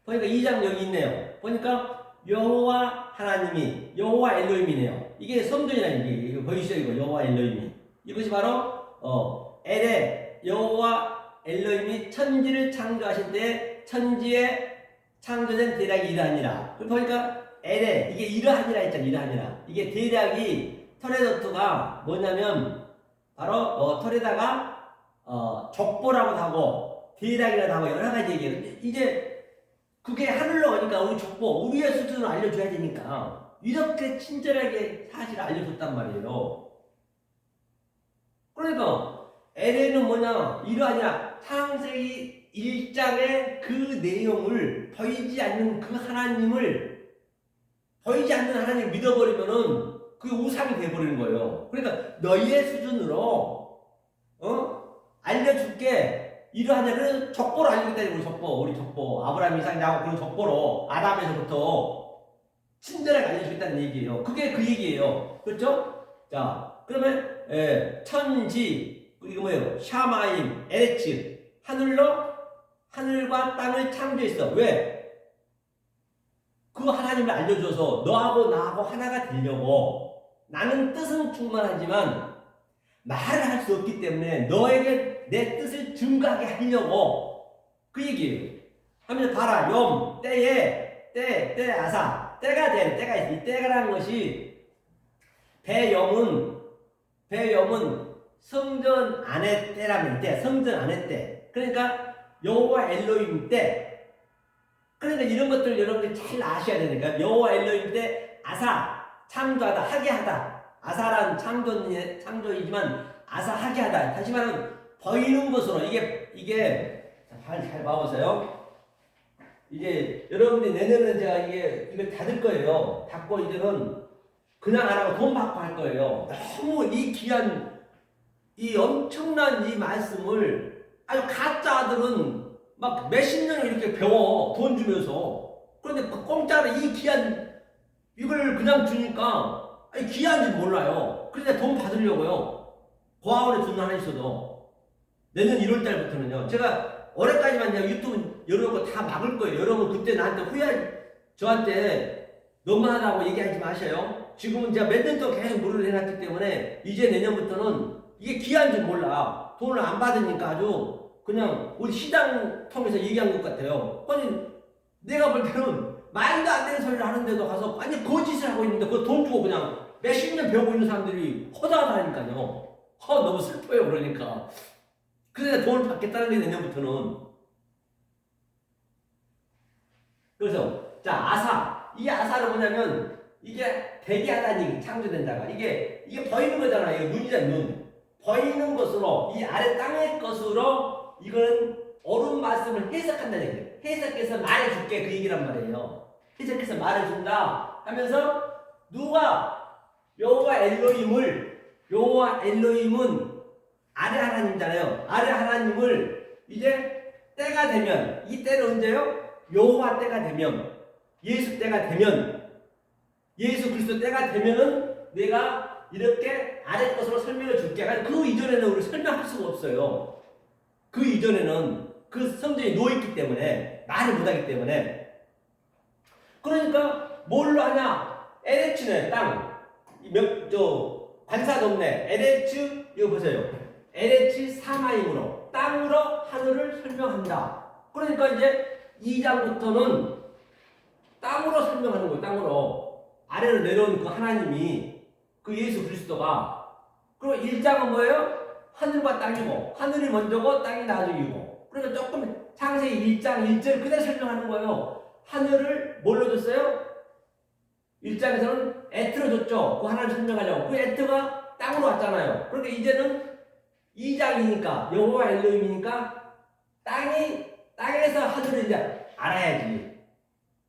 보니까 2장 여기 있네요. 보니까 여호와 하나님이 여호와 엘로힘이네요. 이게 성전이라는 게 이거 보이시죠? 이거 여호와 엘로힘이. 이것이 바로 엘의 여호와 엘로힘이 천지를 창조하실 때 천지에 창조된 대략이 이러하니라. 보니까 엘에 이게 이러하니라 했잖아요. 이러하니라. 이게 대략이 토레도트가 뭐냐면 바로 털에다가 족보라고 하고 대략이라고 하고 여러 가지 얘기해요. 이제 그게 하늘로 오니까 우리 족보, 우리의 수준을 알려줘야 되니까 이렇게 친절하게 사실을 알려줬단 말이에요. 그러니까 LA는 뭐냐? 이러하냐? 창세기 1장의 그 내용을 보이지 않는 그 하나님을 보이지 않는 하나님을 믿어버리면은 그게 우상이 돼버리는 거예요. 그러니까 너희의 수준으로 알려줄게. 이러하냐? 그래서 족보로 알려주겠다. 우리 족보. 아브라함, 이삭, 야곱 그런 족보로 아담에서부터 친절하게 알려주겠다는 얘기예요. 그게 그 얘기예요. 그렇죠? 자, 그러면 천지 이거 뭐예요? 샤마임, 에레츠 하늘과 땅을 창조했어. 왜? 그 하나님을 알려줘서 너하고 나하고 하나가 되려고. 나는 뜻은 충만하지만 말을 할 수 없기 때문에 너에게 내 뜻을 증거하게 하려고. 그 얘기예요. 하면서 봐라. 염, 때 아사. 때가 돼. 때가 있어. 이 때가라는 것이 배염은 성전 안의 때라면 때. 성전 안의 때. 그러니까 여호와 엘로힘 때. 그러니까 이런 것들을 여러분들이 잘 아셔야 되니까. 여호와 엘로힘 때 아사. 창조하다, 하게 하다. 아사란 창조이지만 아사 하게 하다. 다시 말하면 보이는 것으로 이게 잘 봐보세요. 이제 여러분들이 내년에 제가 이걸 닫을 거예요. 닫고 이제는 그냥 안 하고 돈 받고 할 거예요. 너무 이 귀한 이 엄청난 이 말씀을 아주 가짜들은 막 몇십 년을 이렇게 배워 돈 주면서. 그런데 그 공짜로 이 귀한 이걸 그냥 주니까 귀한지 몰라요. 그러니까 돈 받으려고요. 고아원에 돈 하나 있어도 내년 1월달부터는요. 제가 올해까지만 제가 유튜브 여러 거 다 막을 거예요. 여러분 그때 나한테 저한테 너무하다고 얘기하지 마셔요. 지금은 제가 몇 년 동안 계속 무료를 해놨기 때문에 이제 내년부터는 이게 귀한 줄 몰라. 돈을 안 받으니까 아주 그냥 우리 시장 통해서 얘기한 것 같아요. 아니 내가 볼 때는 말도 안 되는 소리를 하는데도 가서 완전 거짓을 하고 있는데 그 돈 주고 그냥 몇십 년 배우고 있는 사람들이 허다하다니까요. 너무 슬퍼요. 그러니까 그래서 돈을 받겠다는 게 내년부터는. 그래서 자 아사, 이 아사는 뭐냐면 이게 대기하다는 얘기, 창조된 자가 이게 보이는 거잖아요. 이거 눈이잖아요. 눈 보이는 것으로 이 아래 땅의 것으로 이거는 옳은 말씀을 해석한다는 얘기예요. 해석해서 말해줄게 그 얘기란 말이에요. 해석해서 말해준다 하면서 누가 여호와 엘로힘은 아래 하나님이잖아요. 아래 하나님을 이제 때가 되면, 이 때는 언제요? 여호와 때가 되면, 예수 때가 되면, 예수 그리스도 때가 되면은 내가 이렇게 아래 것으로 설명해 줄게. 그 이전에는 우리 설명할 수가 없어요. 그 이전에는 그 성전이 누워있기 때문에 말을 못하기 때문에. 그러니까 뭘로 하냐? LH네 땅. 관사동네 LH 이거 보세요. LH 사마임으로 땅으로 하늘을 설명한다. 그러니까 이제 2장부터는 땅으로 설명하는 거예요. 땅으로 아래로 내려온 그 하나님이 그 예수 그리스도가. 그리고 1장은 뭐예요? 하늘과 땅이고 하늘이 먼저고 땅이 나중이고. 그러니까 조금 창세기 1장 1절 그대로 설명하는 거예요. 하늘을 뭘로 줬어요? 1장에서는 에트로 줬죠. 그 하나님 설명하려고. 그 에트가 땅으로 왔잖아요. 그러니까 이제는 2장이니까 여호와 엘로힘이니까 땅에서 하늘을 이제 알아야지.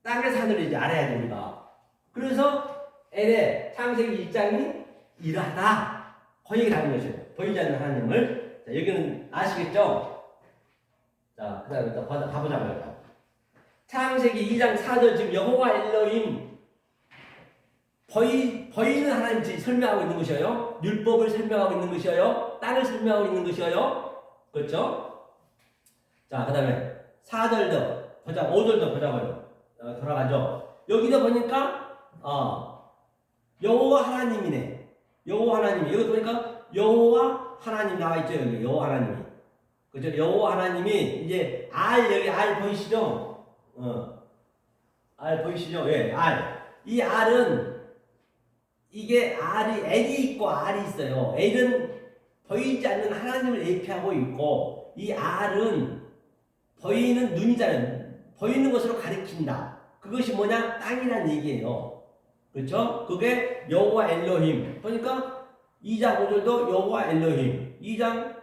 땅에서 하늘을 이제 알아야 됩니다. 그래서 엘의 창세기 1장이 이러하다. 그 얘기를 하는 것이에요. 보이지 않는 하나님을. 자, 여기는 아시겠죠? 자, 그 다음에 또 가보자고요. 창세기 2장 4절 지금 여호와 엘로힘 보이는 하나님 설명하고 있는 것이에요. 율법을 설명하고 있는 것이에요. 땅을 설명하고 있는 것이에요. 그렇죠? 자, 그 다음에 4절도 보자, 5절도 보자고요. 돌아가죠. 여기도 보니까 여호와 하나님이네. 여호와 하나님이. 여기 보니까 여호와 하나님 나와 있죠. 여기 여호와 하나님이. 그죠? 여호와 하나님이 이제 여기 알 보이시죠? 알 보이시죠? 예, 알. 이 알은 이게 L이 있고 R이 있어요. L은 보이지 않는 하나님을 예표하고 있고, 이 R은 보이는 눈이잖아요. 보이는 것으로 가리킨다. 그것이 뭐냐? 땅이란 얘기예요. 그렇죠? 그게 여호와 엘로힘. 그러니까 2장 5절도 여호와 엘로힘. 2장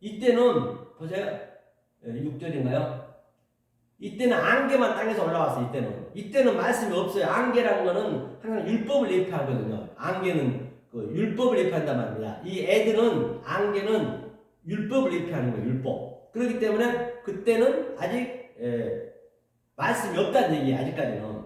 이때는 보세요. 6절인가요? 이때는 안개만 땅에서 올라왔어요. 이때는 말씀이 없어요. 안개라는 거는 항상 율법을 예표하거든요. 안개는 그 율법을 예표한단 말입니다. 이 애들은 안개는 율법을 예표하는 거예요. 율법. 그렇기 때문에 그때는 아직 말씀이 없다는 얘기예요. 아직까지는.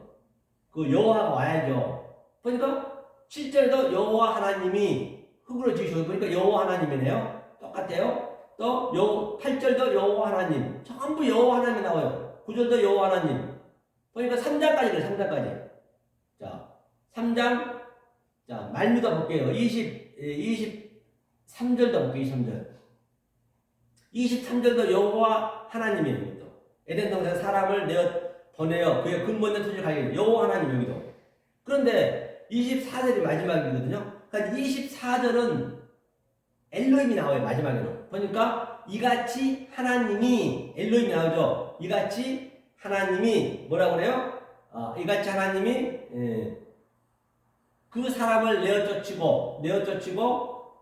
그 여호와가 와야죠. 그러니까 7절에도 여호와 하나님이 흙으로 지으시고, 그러니까 여호와 하나님이네요. 똑같아요. 또 8절도 여호와 하나님. 전부 여호와 하나님이 나와요. 9절도 여호와 하나님. 그러니까 3장까지는 3장까지. 자, 3장. 자, 말미도 볼게요. 23절도 볼게요. 23절. 23절도 여호와 하나님이에요. 또 에덴 동산에 사람을 보내어 그의 근본 있는 토지를 가게. 여호와 하나님 여기도. 그런데 24절이 마지막이거든요. 그러니까 24절은 엘로힘이 나와요. 마지막에는. 그러니까 이같이 하나님이 엘로힘이 나오죠. 이같이 하나님이 뭐라고 그래요? 이같이 하나님이 그 사람을 내어쫓고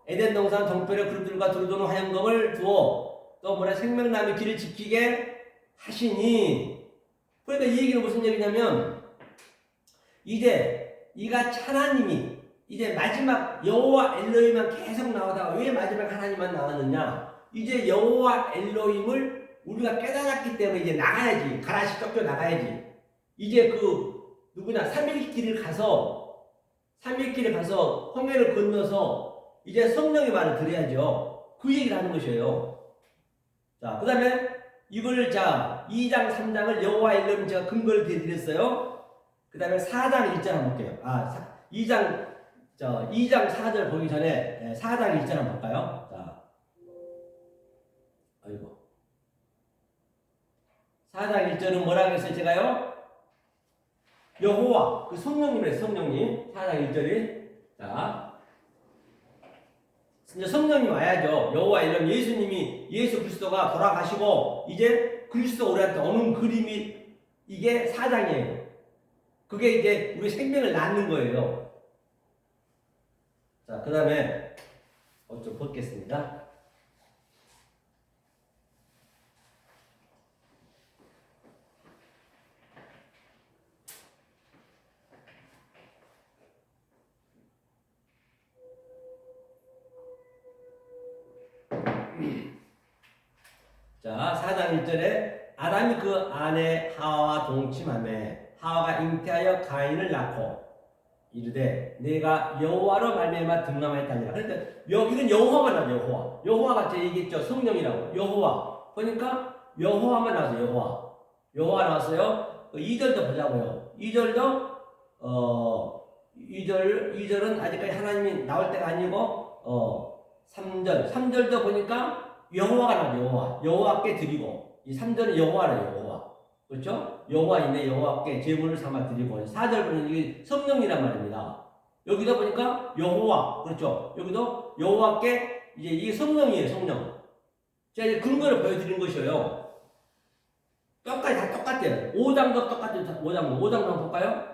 에덴 동산 동편에 그들과 두루도는 화영검을 두어 또 뭐래 생명나무의 길을 지키게 하시니. 그러니까 이 얘기는 무슨 얘기냐면 이제 이같이 하나님이 이제 마지막 여호와 엘로힘만 계속 나오다가 왜 마지막 하나님만 나왔느냐? 이제 여호와 엘로힘을 우리가 깨달았기 때문에 이제 나가야지. 가라시 쫓겨 나가야지. 이제 누구냐 3일길을 가서 홍해를 건너서 이제 성령의 말을 들어야죠. 그 얘기를 하는 것이에요. 자, 그 다음에 이걸 자 2장 3장을 여호와 엘로힘 제가 근거를 대드렸어요. 그 다음에 4장 1절 한번 볼게요. 2장 4절 보기 전에 4장 1절 한번 볼까요? 자, 아이고. 4장 1절은 뭐라고 했어요? 제가요? 여호와, 그 성령님이에요, 성령님. 4장 1절이. 자, 이제 성령님 와야죠. 여호와 엘로힘 예수님이, 예수 그리스도가 돌아가시고, 이제 그리스도 우리한테 오는 그림이, 이게 4장이에요. 그게 이제 우리 생명을 낳는 거예요. 자, 그 다음에, 좀 보겠습니다. 자, 4장 1절에 아담이 그 아내 하와와 동침하매 하와가 잉태하여 가인을 낳고 이르되 내가 여호와로 말미암아 득남하였다니라. 그러니까 이건 여호와만 나와요. 여호와. 여호와가 제 얘기했죠. 성령이라고. 여호와. 그러니까 여호와만 나왔어요. 여호와. 여호와 나왔어요. 2절도 보자고요. 2절도 2절은 아직까지 하나님이 나올 때가 아니고 3절도 보니까 여호와가 나와요. 여호와. 여호와께 드리고 이 3절은 여호와래요. 여호와. 그렇죠? 여호와이네. 여호와께 제물을 삼아 드리고 4절 보면 이게 성령이란 말입니다. 여기도 보니까 여호와. 그렇죠? 여기도 여호와께 이제 이게 성령이에요. 성령. 제가 이제 근거를 보여드린 것이에요. 똑같이 다 똑같아요. 5장도 똑같아요. 5장 한번 볼까요?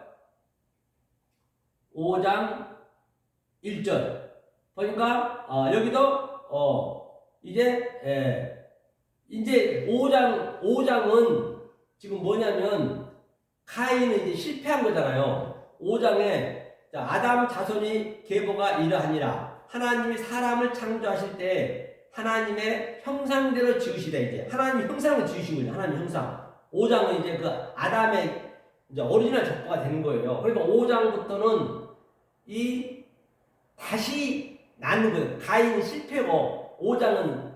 5장 1절 보니까 여기도 이제 5장은 지금 뭐냐면 가인은 이제 실패한 거잖아요. 5장에 아담 자손이 계보가 이러하니라. 하나님이 사람을 창조하실 때 하나님의 형상대로 지으시되 이제 하나님 형상을 지으신 거죠. 하나님 형상. 5장은 이제 그 아담의 이제 오리지널 족보가 되는 거예요. 그러니까 5장부터는 이 다시 낳는 거예요. 가인은 실패고 5장은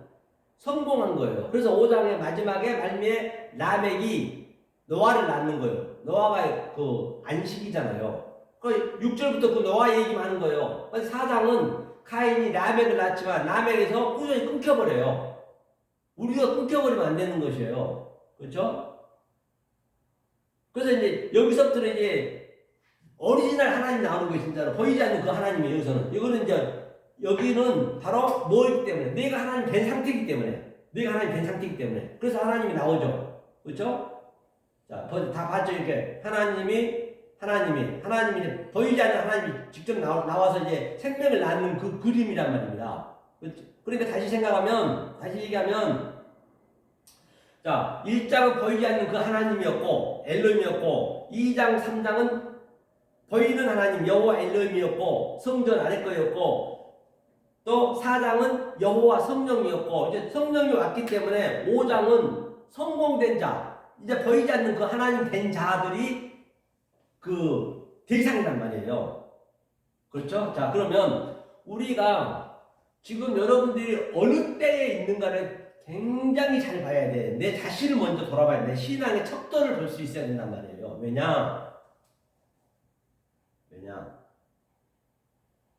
성공한 거예요. 그래서 5장의 마지막에 말미에 라멕이 노아를 낳는 거예요. 노아가 그 안식이잖아요. 그 6절부터 그 노아 얘기만 하는 거예요. 4장은 가인이 라멕을 낳지만 라멕에서 꾸준히 끊겨버려요. 우리가 끊겨버리면 안 되는 것이에요. 그렇죠? 그래서 이제 여기서부터는 이제 오리지널 하나님 나오는 거예요. 진짜로 보이지 않는 그 하나님이 여기서는. 이거는 이제 여기는 바로 뭐이기 때문에 내가 하나님 된 상태이기 때문에 내가 하나님 된 상태이기 때문에 그래서 하나님이 나오죠. 그렇죠? 자, 다 봤죠? 이렇게 하나님이 보이지 않는 하나님이 직접 나와서 이제 생명을 낳는 그 그림이란 말입니다. 그러니까 다시 얘기하면 자, 1장은 보이지 않는 그 하나님이었고 엘로힘이었고 2장 3장은 보이는 하나님 여호와 엘로힘이었고 성전 안에 거였고 또 4장은 여호와 성령이었고 이제 성령이 왔기 때문에 5장은 성공된 자 이제 보이지 않는 그 하나님 된 자들이 그 대상이란 말이에요. 그렇죠? 자, 그러면 우리가 지금 여러분들이 어느 때에 있는가를 굉장히 잘 봐야 돼. 내 자신을 먼저 돌아봐야 돼. 신앙의 척도를 볼 수 있어야 된단 말이에요. 왜냐?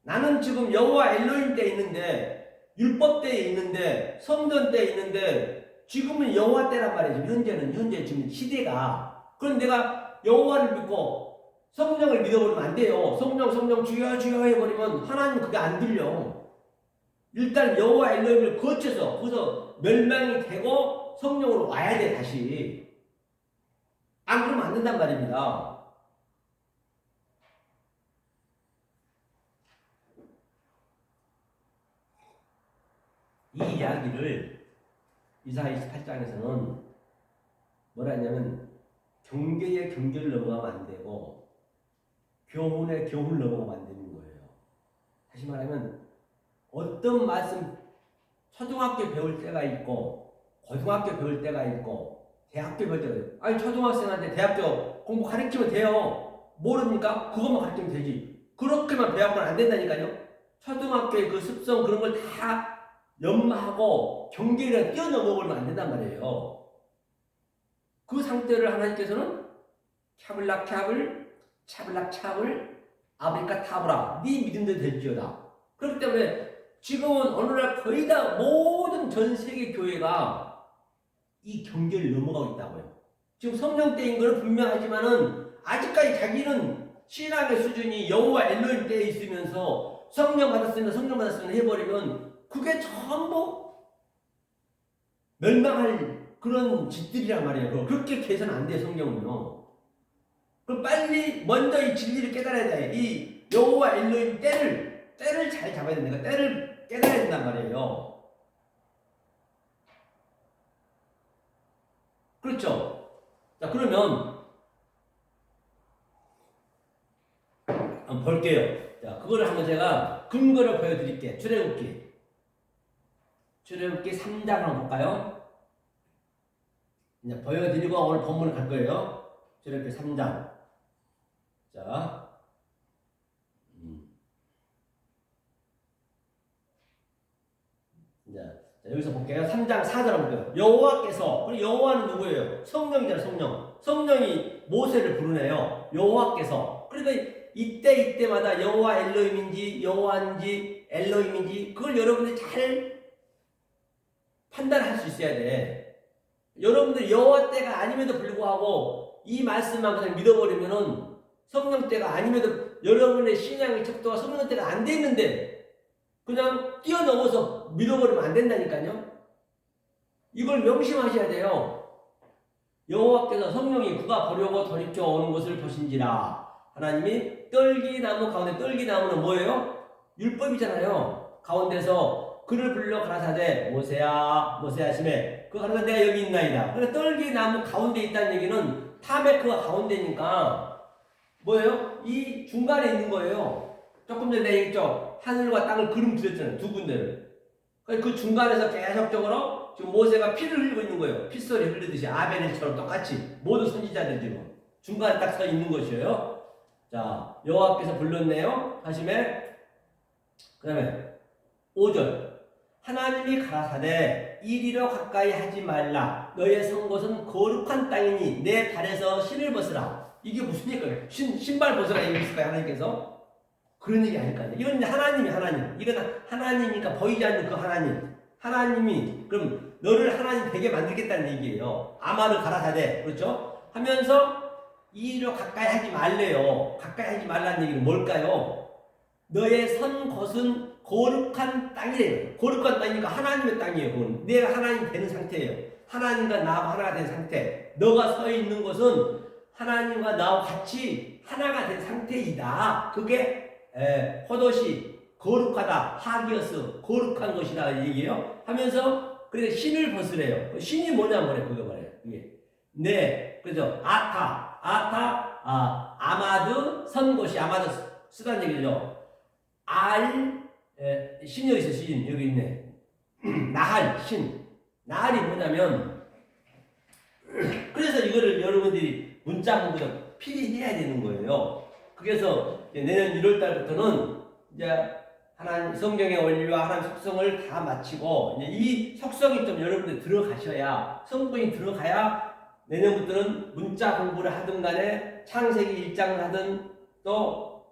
나는 지금 여호와 엘로힘 때 있는데 율법 때에 있는데 성전 때에 있는데 지금은 여호와 때란 말이죠. 현재 지금 시대가. 그럼 내가 여호와를 믿고 성령을 믿어버리면 안 돼요. 성령 주여 해버리면 하나님 그게 안 들려. 일단 여호와 엘로힘을 거쳐서 거기서 멸망이 되고 성령으로 와야 돼 다시. 안 그러면 안 된단 말입니다. 이 이야기를 이사야 28장에서는 뭐라 했냐면 경계의 경계를 넘어가면 안 되고 교훈의 교훈을 넘어가면 안 되는 거예요. 다시 말하면 어떤 말씀 초등학교 배울 때가 있고 고등학교 배울 때가 있고 대학교 배울 때가 있고 아니 초등학생한테 대학교 공부 가르치면 돼요. 모릅니까? 그것만 가르치면 되지. 그렇게만 배우면 안 된다니까요. 초등학교의 그 습성 그런 걸 다 연마하고 경계를 뛰어넘어버리면 안 된단 말이에요. 그 상태를 하나님께서는 캬블락 캬블 차블락 차블 아브리카 타브라 네 믿음대로 될지어다. 그렇기 때문에 지금은 오늘날 거의 다 모든 전 세계 교회가 이 경계를 넘어가고 있다고요. 지금 성령 때인 것은 분명하지만은 아직까지 자기는 신앙의 수준이 여호와 엘로힘 때에 있으면서 성령 받았으면 해버리면 그게 전부 멸망할 그런 짓들이란 말이에요. 그렇게 계산은 안 돼, 성경은요. 그럼 빨리 먼저 이 진리를 깨달아야 돼. 이 여호와 엘로힘 때를 잘 잡아야 된다. 때를 깨달아야 된단 말이에요. 그렇죠? 자, 그러면 한번 볼게요. 자, 그거를 한번 제가 근거를 보여드릴게요. 출애굽기 3장 한번 볼까요? 이제 보여드리고 오늘 본문을 갈 거예요. 출애굽기 3장. 자, 자, 여기서 볼게요. 3장 4절 볼게요. 여호와께서, 그리고 여호와는 누구예요? 성령이잖아요, 성령. 성령이 모세를 부르네요. 여호와께서. 그러니까 이때마다 여호와 엘로힘인지 여호와인지 엘로힘인지 그걸 여러분들이 잘 판단할 수 있어야 돼. 여러분들 여호와 때가 아님에도 불구하고 이 말씀만 그냥 믿어버리면은 성령 때가 아님에도 여러분의 신앙의 척도가 성령 때가 안 돼 있는데 그냥 뛰어넘어서 믿어버리면 안 된다니까요. 이걸 명심하셔야 돼요. 여호와께서 성령이 그가 보려고 돌이켜 오는 것을 보신지라. 하나님이 떨기나무 가운데, 떨기나무는 뭐예요? 율법이잖아요. 가운데서 그를 불러 가라사대 모세야 모세하심에 그 가라사대 내가 여기 있나이다. 그러니까 떨기나무 가운데 있다는 얘기는 타메크가 가운데니까 뭐예요? 이 중간에 있는 거예요. 조금 전에 내가 얘기했죠. 하늘과 땅을 그림 그렸잖아요. 두 군데를. 그 중간에서 계속적으로 지금 모세가 피를 흘리고 있는 거예요. 핏소리 흘리듯이 아벨처럼 똑같이 모든 선지자들 지금 중간에 딱 서 있는 것이에요. 자, 여호와께서 불렀네요. 하심에 그 다음에 5절 하나님이 가라사대 이리로 가까이 하지 말라. 너의 선 곳은 거룩한 땅이니 내 발에서 신을 벗으라. 이게 무슨 얘기예요? 신발 벗으라 얘기했을까요? 하나님께서? 그런 얘기 아닐까요? 이건 하나님. 이건 하나님이니까 보이지 않는 그 하나님. 하나님이 그럼 너를 하나님 되게 만들겠다는 얘기예요. 아마를 가라사대. 그렇죠? 하면서 이리로 가까이 하지 말래요. 가까이 하지 말라는 얘기는 뭘까요? 너의 선 곳은 거룩한 땅이래요. 거룩한 땅이니까 하나님의 땅이에요. 그건. 내가 하나님 되는 상태예요. 하나님과 나와 하나가 된 상태. 너가 서 있는 곳은 하나님과 나와 같이 하나가 된 상태이다. 그게 호도시 거룩하다. 하기어스 거룩한 것이다 얘기예요. 하면서 그래서 신을 벗으래요. 신이 뭐냐 그거 말이에요. 이게 네, 그죠? 아마드 선곳이 아마드 쓰다는 얘기죠. 신이 어디 있어? 신 여기 있네. 나할 신. 나할이 뭐냐면 그래서 이거를 여러분들이 문자 공부도 필히 해야 되는 거예요. 그래서 내년 1월 달부터는 이제 하나님 성경의 원리와 하나님 속성을 다 마치고 이제 이 속성이 좀 여러분들 들어가셔야 성분이 들어가야 내년부터는 문자 공부를 하든 간에 창세기 1장을 하든 또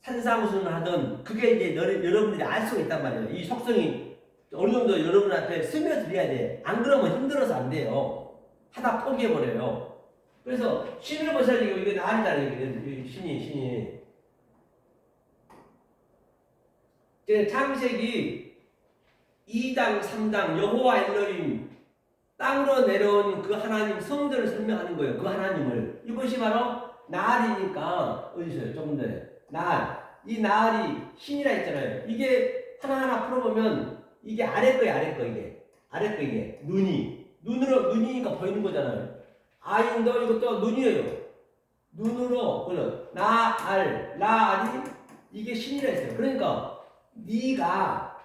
산상수훈을 하든 그게 이제 여러분들이 알 수가 있단 말이에요. 이 속성이 어느 정도 여러분한테 스며들어야 돼. 안 그러면 힘들어서 안 돼요. 하다 포기해버려요. 그래서 신을 벗어야 되고 이게 나한다는 얘기예요. 신이. 창세기 2장 3장 여호와 엘로힘 땅으로 내려온 그 하나님 성전을 설명하는 거예요. 그 하나님을. 이것이 바로 나알이니까 어디 있어요? 조금 전에 나알. 이 나알이 신이라 했잖아요. 이게 하나하나 풀어보면 이게 아래 거예요. 아래 거 이게 눈이니까 보이는 거잖아요. 아인도 이것도 눈이에요. 눈으로 그래 나알이 이게 신이라 했어요. 그러니까 네가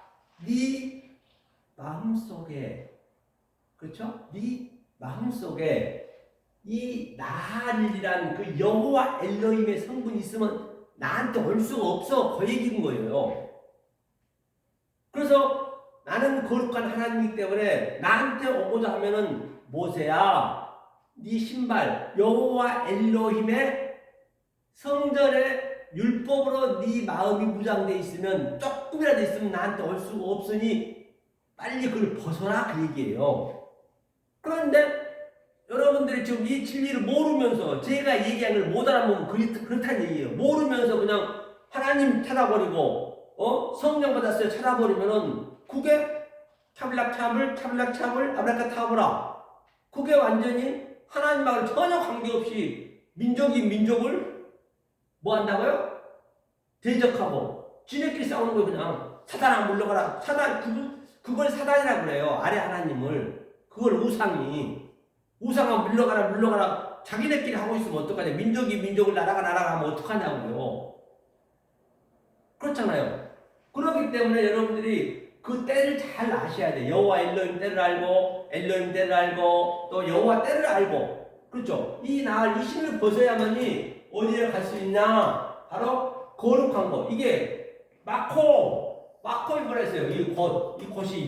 네 마음속에 그렇죠? 네 마음속에 이 나할이란 그 여호와 엘로힘의 성분이 있으면 나한테 올 수가 없어. 그 얘기인 거예요. 그래서 나는 거룩한 하나님이기 때문에 나한테 오고자 하면은 모세야 네 신발 여호와 엘로힘의 성전의 율법으로 네 마음이 무장돼 있으면 조금이라도 있으면 나한테 올 수가 없으니 빨리 그걸 벗어라 그 얘기예요. 그런데 여러분들이 지금 이 진리를 모르면서 제가 얘기한 걸 못 알아보면 그렇다는 얘기예요. 모르면서 그냥 하나님 찾아버리고 성령 받았어요 찾아버리면은 그게 차블락차블 아브라카타브라 그게 완전히 하나님하고 전혀 관계없이 민족이 민족을 뭐 한다고요? 대적하고 지네끼리 싸우는 거 그냥 사단아 물러가라 사단 그걸 사단이라고 그래요. 아래 하나님을 그걸 우상아 물러가라 자기네끼리 하고 있으면 어떡하냐. 민족이 민족을 나라가 하면 어떡하냐고요. 그렇잖아요. 그렇기 때문에 여러분들이 그 때를 잘 아셔야 돼요. 여호와 엘로힘 때를 알고 엘로힘 때를 알고 또 여호와 때를 알고 그렇죠. 이 신을 벗어야만이 어디에 갈 수 있냐. 바로 거룩한 것. 이게 마콤이 뭐라 했어요. 이 곳이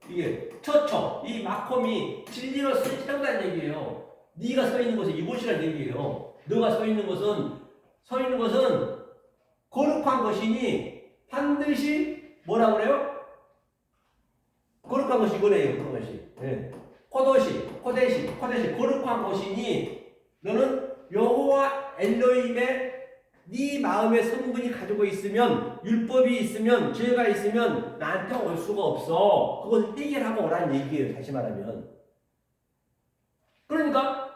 이게 처처 이 마콤이 진리로 세운다는 얘기예요. 네가 서 있는 곳은 이곳이라는 얘기예요. 너가 서 있는 것은 거룩한 것이니 반드시 뭐라 그래요? 거룩한 것이 이거네요. 그런 것이. 네. 코데시 거룩한 것이니 너는 여호와 엘로힘의 네 마음의 성분이 가지고 있으면 율법이 있으면 죄가 있으면 나한테 올 수가 없어. 그걸 해결하고 오라는 얘기예요. 다시 말하면. 그러니까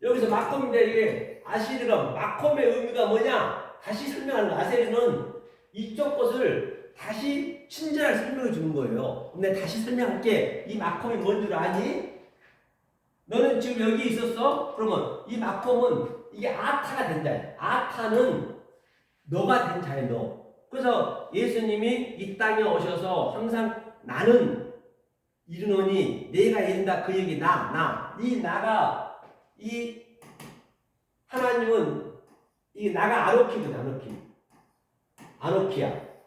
여기서 마콤인데 이게 아시리가 마콤의 의미가 뭐냐? 다시 설명하는 거. 아세리는 이쪽 것을 다시 친절하게 설명해 주는 거예요. 근데 다시 설명할게. 이 마콤이 뭔 줄 아니? 너는 지금 여기 있었어? 그러면 이 마콤은 이게 아타가 된 자야. 아타는 너가 된 자야, 너. 그래서 예수님이 이 땅에 오셔서 항상 나는 이르노니 내가 이른다 그 얘기 이 나가 이 하나님은 이 나가 아노키거든.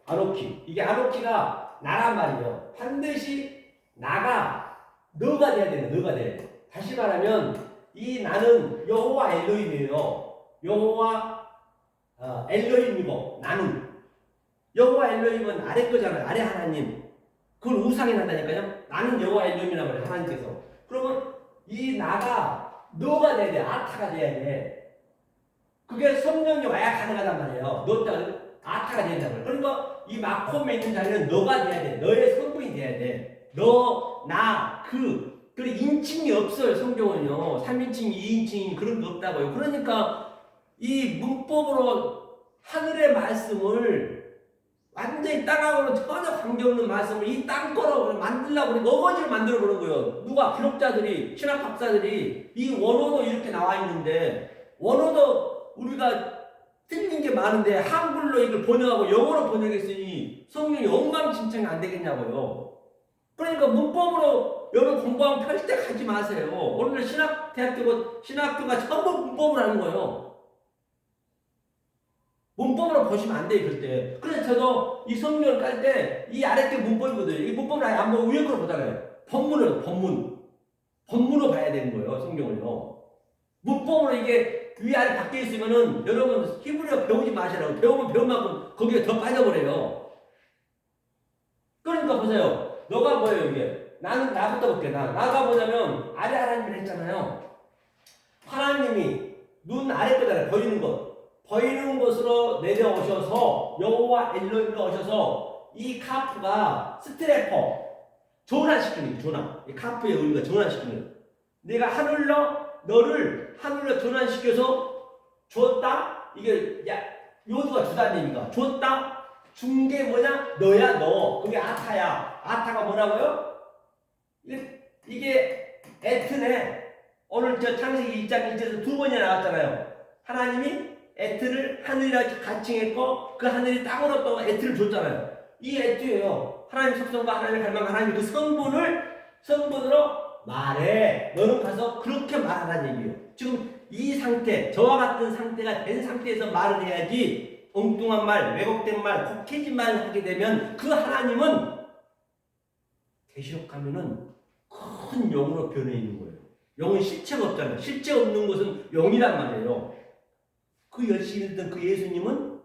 아노키. 이게 아노키가 나란 말이에요. 반드시 나가 너가 돼야 돼. 다시 말하면 이 나는 여호와 엘로힘이에요. 여호와 엘로힘이고 나는 여호와 엘로힘은 아래 거잖아요. 아래 하나님. 그걸 우상이 난다니까요. 나는 여호와 엘로힘이란 말이에요. 하나님께서. 그러면 이 나가 너가 돼야 돼. 아타가 돼야 돼. 그게 성령이 와야 가능하단 말이에요. 너 때문에 아타가 된다고요. 그러니까 이 마콤에 있는 자리는 너가 돼야 돼. 너의 성분이 돼야 돼. 너, 나, 그 인칭이 없어요. 성경은요. 3인칭, 2인칭 그런 게 없다고요. 그러니까 이 문법으로 하늘의 말씀을 완전히 땅하고는 전혀 관계없는 말씀을 이 땅거로 만들려고 그러니까 어거지로 만들어 보는 거예요. 누가 기록자들이 신학학자들이 이 원어도 이렇게 나와 있는데 원어도 우리가 틀린 게 많은데 한글로 이걸 번역하고 영어로 번역했으니 성령이 엉망진창이 안 되겠냐고요. 그러니까 문법으로 여러분 공부하면 절대 가지 마세요. 오늘 신학교가 전부 문법을 하는 거예요. 문법으로 보시면 안 돼요, 절대. 그래서 저도 이 성경을 깔 때 이 아랫게 문법이거든요. 이 문법을 아예 안 보고 위에 거로 보잖아요. 본문으로 봐야 되는 거예요, 성경을요. 문법으로 이게 위아래 바뀌어 있으면은 여러분 히브리어 배우지 마시라고. 배우면 배운 만큼 거기에 더 빠져버려요. 그러니까 보세요. 너가 뭐예요, 이게? 나는 나부터 볼게. 나가 뭐냐면 아래 하나님을 했잖아요. 하나님이 눈 아래 거잖아요. 보이는 것으로 내려오셔서 여호와 엘로힘으로 오셔서 이 카프가 스트레퍼 전환시키는 전환. 이 카프의 의미가 전환시키는. 내가 너를 하늘로 전환시켜서 줬다. 이게 요두가 주다는 얘기가 줬다. 준 게 뭐냐? 너야 너. 그게 아타야. 아타가 뭐라고요? 이게 에트네. 오늘 저 창세기 2장 1절에서 두 번이나 나왔잖아요. 하나님이 에트를 하늘이라 가칭했고 그 하늘이 땅으로 또 에트를 줬잖아요. 이 에트예요. 하나님 속성과 하나님을 닮은 하나님 그 성분으로 말해. 너는 가서 그렇게 말하라는 얘기예요. 지금 이 상태, 저와 같은 상태가 된 상태에서 말을 해야지 엉뚱한 말, 왜곡된 말, 혹해진 말을 하게 되면 그 하나님은 계시록 가면은 큰 영으로 변해 있는 거예요. 영은 실체가 없잖아요. 실체 없는 것은 영이란 말이에요. 그 열심히 믿던 그 예수님은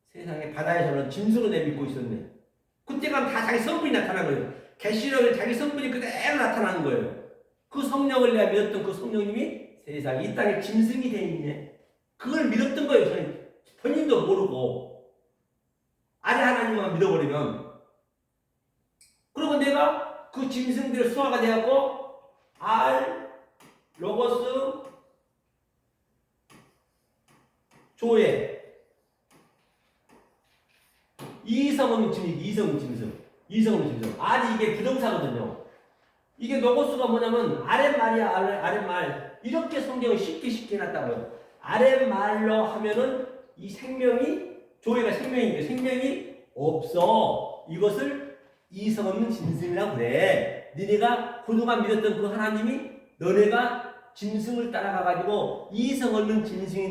세상에 바다에서는 짐승을 내밀고 있었네. 그때 가면 다 자기 성분이 나타난 거예요. 계시록에 자기 성분이 그대로 나타나는 거예요. 그 성령을 내가 믿었던 그 성령님이 세상에 이 땅에 짐승이 돼 있네. 그걸 믿었던 거예요. 본인도 모르고 아래 하나님만 믿어버리면. 그리고 내가 그 짐승들의 수화가 되었고 알, 로고스, 조회 이성은 짐승, 이성은 짐승, 이성은 짐승. 알이 이게 부정사거든요. 이게 로고스가 뭐냐면 아랫말이야. 아랫말. 이렇게 성경을 쉽게 해놨다고요. 아랫말로 하면은 이 생명이, 조회가 생명인데 생명이 없어. 이것을 이성 없는 짐승이라고 그래. 니네가 그동안 믿었던 그 하나님이 너네가 짐승을 따라가가지고 이성 없는 짐승이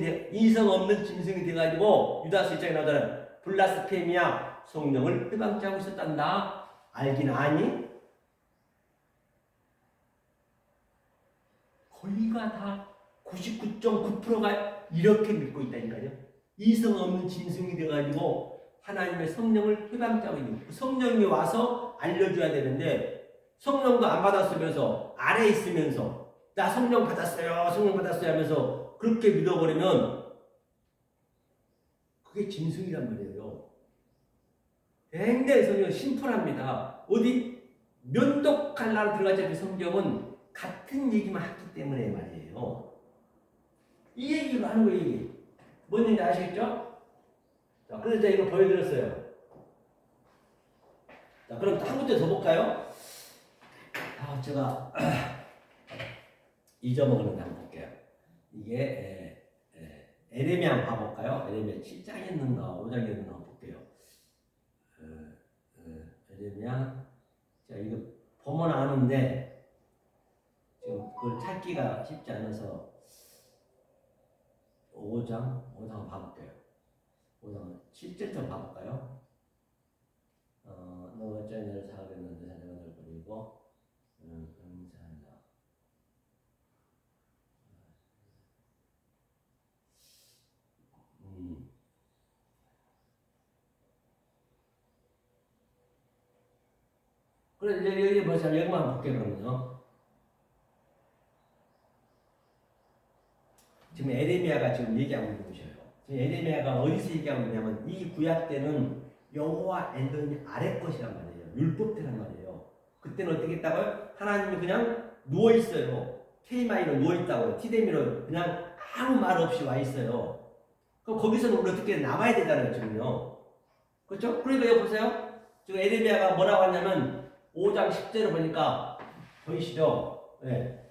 돼가지고 유다서 1장에 나오잖아요. 블라스페미아, 성령을 회방치하고 있었단다. 알긴 아니? 거의가 다 99.9%가 이렇게 믿고 있다니까요. 이성 없는 짐승이 돼가지고 하나님의 성령을 회방치하고 있는 거예요. 성령이 와서 알려줘야 되는데 성령도 안 받았으면서 아래에 있으면서 나 성령 받았어요 하면서 그렇게 믿어버리면 그게 짐승이란 말이에요. 굉장히 성경은 심플합니다. 어디 면독할 나라 들어가지 성경은 같은 얘기만 하기 때문에 말이에요. 이 얘기로 하는 거예요. 이게. 뭔 얘기인지 아시겠죠? 자, 그래서 제가 이거 보여드렸어요. 자, 그럼 한 문제 더 볼까요? 제가 잊어먹는 거 한번 볼게요. 이게 에레미야 한번 봐볼까요? 에레미야 7장에 있는가 5장에 있는가 한번 볼게요. 에레미야, 자 이거 보면 아는데 지금 그걸 찾기가 쉽지 않아서 5장 한번 봐볼게요. 5장 7절부터 봐볼까요? 너가 어쩌냐를 사하겠는데 사정을 버리고 응사한다. 그래 이제 여기 뭐자 여기만 볼게요. 그러면요. 지금 에레미야가 지금 얘기하고 있는 것이에요. 지금 에레미야가 어디서 얘기하고 있냐면 이 구약 때는 여호와 엘로힘이 아래 것이란 말이에요. 율법대란 말이에요. 그때는 어떻게 했다고요? 하나님이 그냥 누워 있어요. 테이마이로 누워 있다고요. 티데미로 그냥 아무 말 없이 와 있어요. 그럼 거기서는 우리 어떻게 남아야 되잖아요, 지금요. 그렇죠? 그러니까 여기 보세요. 지금 에레미야가 뭐라고 하냐면 5장 10절을 보니까 보이시죠? 네.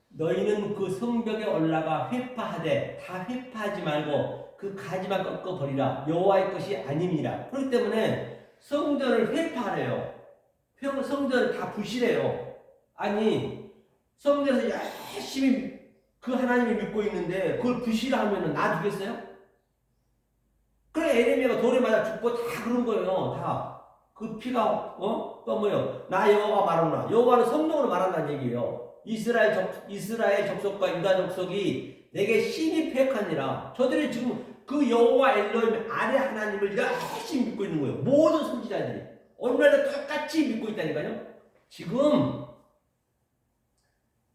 너희는 그 성벽에 올라가 회파하되 다 회파하지 말고 그 가지만 꺾어 버리라. 여호와의 것이 아님이라. 그렇기 때문에 성전을 회파하래요. 성전을 다 부시래요. 아니 성전에서 열심히 그 하나님을 믿고 있는데 그걸 부시라 하면은 놔두겠어요? 그래 에레미야가 돌에 맞아 죽고 다 그런 거예요. 다 그 피가 또 뭐요? 나 여호와 말하노라. 여호와는 성령으로 말한다는 얘기예요. 이스라엘 족속과 유다 족속이 내게 신이 패역하니라. 저들이 지금 그 여호와 엘로힘 아래 하나님을 열심히 믿고 있는 거예요. 모든 선지자들이 오늘날도 똑같이 믿고 있다니까요. 지금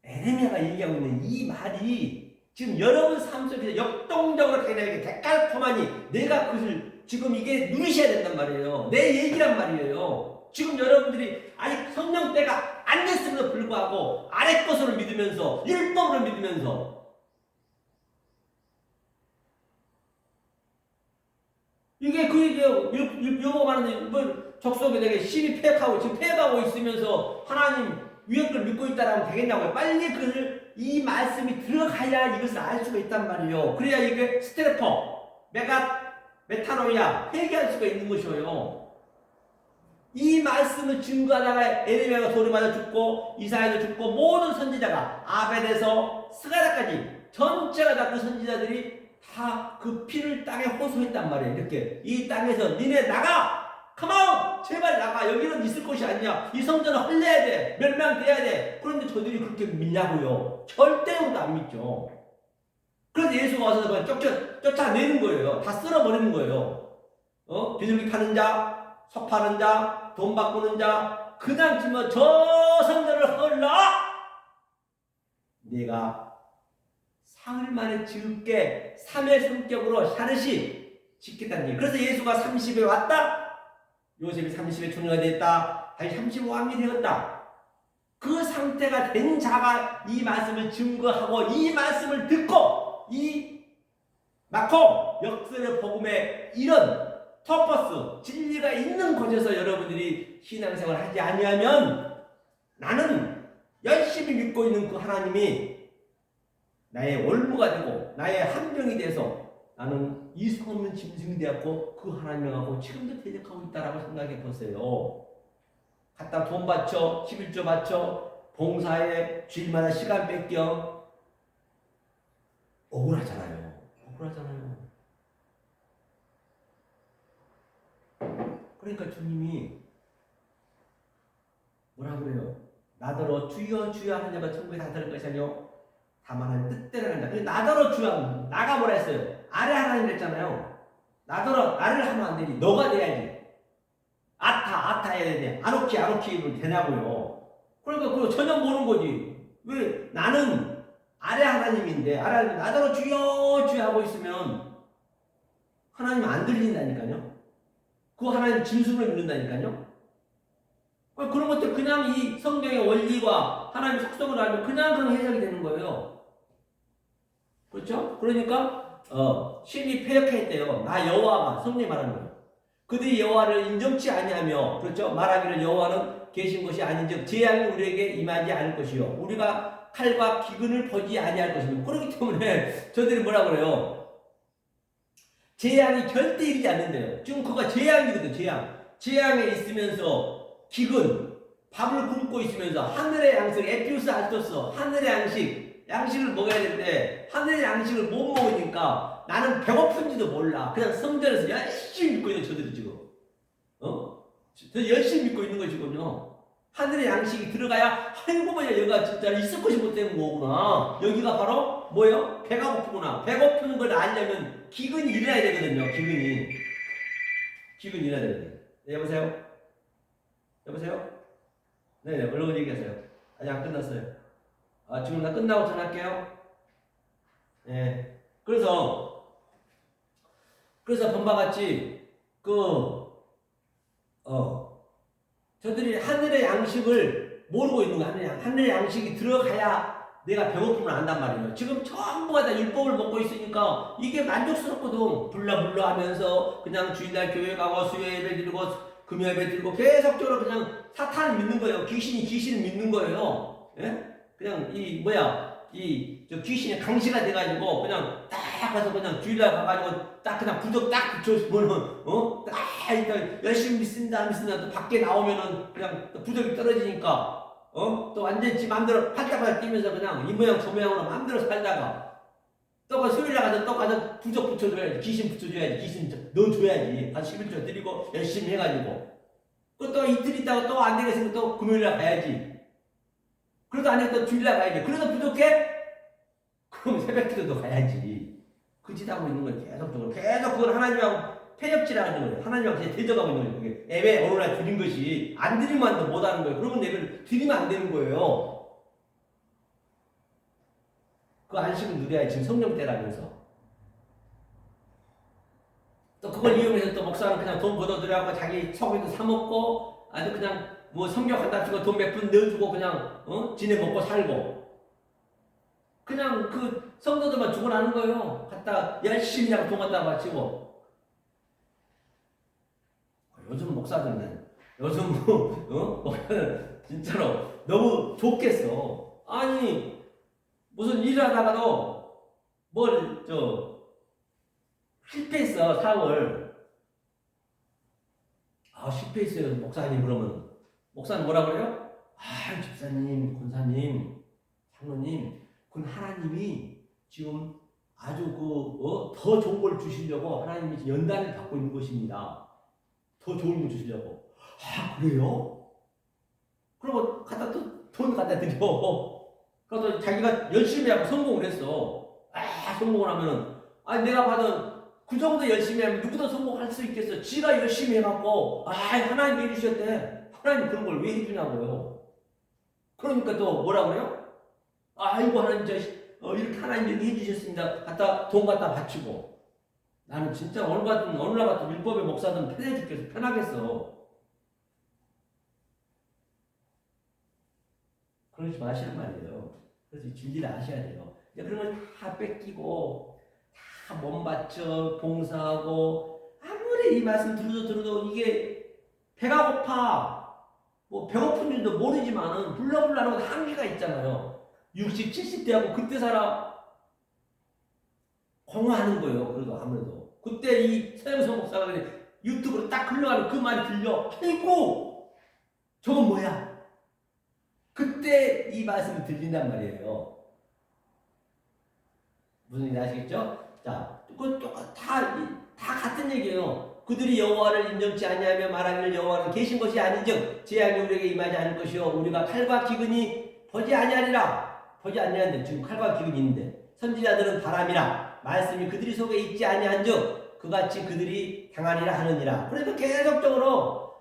에레미야가 얘기하고 있는 이 말이 지금 여러분 삶 속에서 역동적으로 그냥 데칼코마니 내가 그것을 지금 이게 누리셔야 된단 말이에요. 내 얘기란 말이에요. 지금 여러분들이 아직 성령 때가 안 됐음에도 불구하고 아래 것으로 믿으면서 율법으로 믿으면서 이게 그 이제 여호와 말하는 뭐 족속에 내게 신이 패역하고 지금 패역하고 있으면서 하나님 위에 걸 믿고 있다라면 되겠냐고요. 빨리 그를 이 말씀이 들어가야 이것을 알 수가 있단 말이에요. 그래야 이게 스테레퍼 메타노이아 회개할 수가 있는 것이에요. 이 말씀을 증거하다가 에레미야가 돌에 맞아 죽고 이사야도 죽고 모든 선지자가 아벨에서 스가랴까지 전체가 다 그 선지자들이 다 그 피를 땅에 호소했단 말이에요. 이렇게 이 땅에서 니네 나가 컴아웃! 제발 나가. 여기는 있을 곳이 아니야. 이 성전은 헐려야 돼. 멸망돼야 돼. 그런데 저들이 그렇게 믿냐고요. 절대로도 안 믿죠. 그래서 예수가 와서 그걸 쫓아내는 거예요. 다 쓸어버리는 거예요. 비둘기 파는 자, 석 파는 자, 돈 바꾸는 자, 그냥 치면 저 성전을 헐라! 내가 사흘 만에 지을게 3의 성격으로 샤르시 짓겠다는 얘기. 그래서 예수가 30에 왔다. 요셉이 30에 총리가 됐다. 다시 35왕이 되었다. 그 상태가 된 자가 이 말씀을 증거하고 이 말씀을 듣고 이 마코 역설의 복음에 이런 터퍼스 진리가 있는 곳에서 여러분들이 신앙생활을 하지 아니하면 나는 열심히 믿고 있는 그 하나님이 나의 올무가 되고 나의 함정이 돼서 나는 이성 없는 짐승이 되었고 그 하나님하고 지금도 대적하고 있다라고 생각해 보세요. 갖다 돈 바쳐 11조 바쳐 봉사에 주일마다 시간 뺏겨 억울하잖아요. 억울하잖아요. 그러니까 주님이 뭐라 그래요? 나더러 주여 주여 하는 자만 천국에 다 들을 것이 아니요 다만 하는 뜻대로 한다. 나더러 주여 나가 뭐라 했어요? 아래 하나님 그랬잖아요. 나더러 나를 하면 안 되니 너가 돼야지. 아타 해야 되네. 아노키는 되냐고요. 그러니까 그거 전혀 모르는 거지. 왜 나는 아래 하나님인데 아래 하나님 나더러 주여 주여 하고 있으면 하나님 안 들린다니까요. 그 하나님 짐승을 믿는다니까요. 그런 것들 그냥 이 성경의 원리와 하나님의 속성을 알면 그냥 그런 해석이 되는 거예요. 그렇죠? 그러니까 신이 패역했대요. 나 여호와가 성령이 말하는 거예요. 그들이 여호와를 인정치 아니하며 그렇죠? 말하기를 여호와는 계신 것이 아닌즉 재앙이 우리에게 임하지 않을 것이요 우리가 칼과 기근을 보지 아니할 것이며 그렇기 때문에 저들이 뭐라 그래요? 재앙이 절대 이르지 않는데요. 지금 그가 재앙이거든. 재앙에 있으면서 기근 밥을 굶고 있으면서 하늘의 양식 에피우스 알토스 하늘의 양식을 먹어야 되는데 하늘의 양식을 못 먹으니까 나는 배고픈지도 몰라. 그냥 성전에서 열심히 믿고 있는 저들이 지금 저 열심히 믿고 있는 것이군요. 하늘의 양식이 들어가야 아이고 뭐야 여기가 진짜 있을 것이 못 되는 거구나. 여기가 바로 뭐예요? 배가 고프구나. 배고픈 걸 알려면 기근이 일어나야 되거든요. 기근이 일어나야 되거든요. 네, 여보세요? 네네, 얼른 얘기하세요. 아직 안 끝났어요. 지금 나 끝나고 전화할게요. 네. 그래서 본바 같이 저들이 하늘의 양식을 모르고 있는 거야. 하늘의 양식이 들어가야 내가 배고픔을 안단 말이에요. 지금 전부가 다 율법을 먹고 있으니까 이게 만족스럽거든. 불러불러 하면서 그냥 주일날 교회 가고 수요 예배 드리고 금요 예배 드리고 계속적으로 그냥 사탄을 믿는 거예요. 귀신을 믿는 거예요. 예? 그냥 저 귀신이 강시가 돼가지고 그냥 딱 가서 그냥 주일날 가가지고 딱 그냥 부적 딱 붙여주면은 딱 일단 열심히 믿습니다 또 밖에 나오면은 그냥 부적이 떨어지니까 또 완전 지 맘대로 팔딱팔딱 뛰면서 그냥 이 모양 저 모양으로 맘대로 살다가 또 수요일날 가서 부적 붙여줘야지. 귀신 붙여줘야지. 귀신 넣어줘야지. 한 11조 드리고 열심히 해가지고 또 이틀 있다가 또 안 되겠으면 또 금요일날 가야지. 그래도 안 되면 또 주일날 가야지. 그래도 부족해? 그럼 새벽기도도 가야지. 그 짓 하고 있는 거예요. 계속 그걸 하나님하고 패역질하고 있는 거예요. 하나님하고 대적하고 있는 거예요. 그게 예배 어느 날 드린 것이 안 드리면 못 하는 거예요. 그러면 예배를 드리면 안 되는 거예요. 그 안식을 누려야 지금 성령 때라면서. 또 그걸 이용해서 또 목사는 그냥 돈 걷어들여갖고 자기 소고기도 사먹고 아주 그냥 뭐 성경 한다 치고 돈 몇 푼 넣어주고 그냥 지내 먹고 살고 그냥 그 성도들만 죽어나는 거예요. 갖다 열심히 그냥 돈 갖다 바치고. 요즘 목사들은 목사는 진짜로 너무 좋겠어. 아니 무슨 일을 하다가도 실패했어 사업을. 실패했어요 목사님. 그러면 목사는 뭐라 그래요? 집사님, 권사님, 장로님, 그건 하나님이 지금 아주 더 좋은 걸 주시려고 하나님이 연단을 받고 있는 것입니다. 더 좋은 거 주시려고. 아, 그래요? 그러고 갖다 또 돈 갖다 드려. 그래서 자기가 열심히 하고 성공을 했어. 아, 성공을 하면은, 아, 내가 받은 그 정도 열심히 하면 누구도 성공할 수 있겠어. 지가 열심히 해갖고, 아, 하나님이 해주셨대. 하나님 그런 걸 왜 해주냐고요. 그러니까 또 뭐라 그래요? 아이고, 하나님, 이렇게 하나님 얘기 해주셨습니다. 돈 갖다 바치고. 나는 진짜 어느 날 같은 율법의 목사들은 편해 죽겠어. 편하겠어. 그러지 마시는 말이에요. 그래서 진리를 아셔야 돼요. 그러면 다 뺏기고, 다 몸 바쳐, 봉사하고, 아무리 이 말씀 들어도 이게 배가 고파. 뭐 배고픈 일도 모르지만은 불러불라는 것도 한계가 있잖아요. 60, 70대하고 그때 살아. 공허하는 거예요. 그래도 아무래도. 그때 이 서영선 목사가 유튜브로 딱 흘러가는 그 말이 들려. 아이고! 저건 뭐야? 그때 이 말씀이 들린단 말이에요. 무슨 얘기 아시겠죠? 자, 그건 다 같은 얘기예요. 그들이 여호와를 인정치 아니하며 말하기를 여호와는 계신 것이 아닌즉 재앙이 우리에게 임하지 않을 것이요 우리가 칼과 기근이 보지 아니하리라. 보지 아니하는데 지금 칼과 기근이 있는데 선지자들은 바람이라 말씀이 그들이 속에 있지 아니한즉 그같이 그들이 당하리라 하느니라. 그래서 계속적으로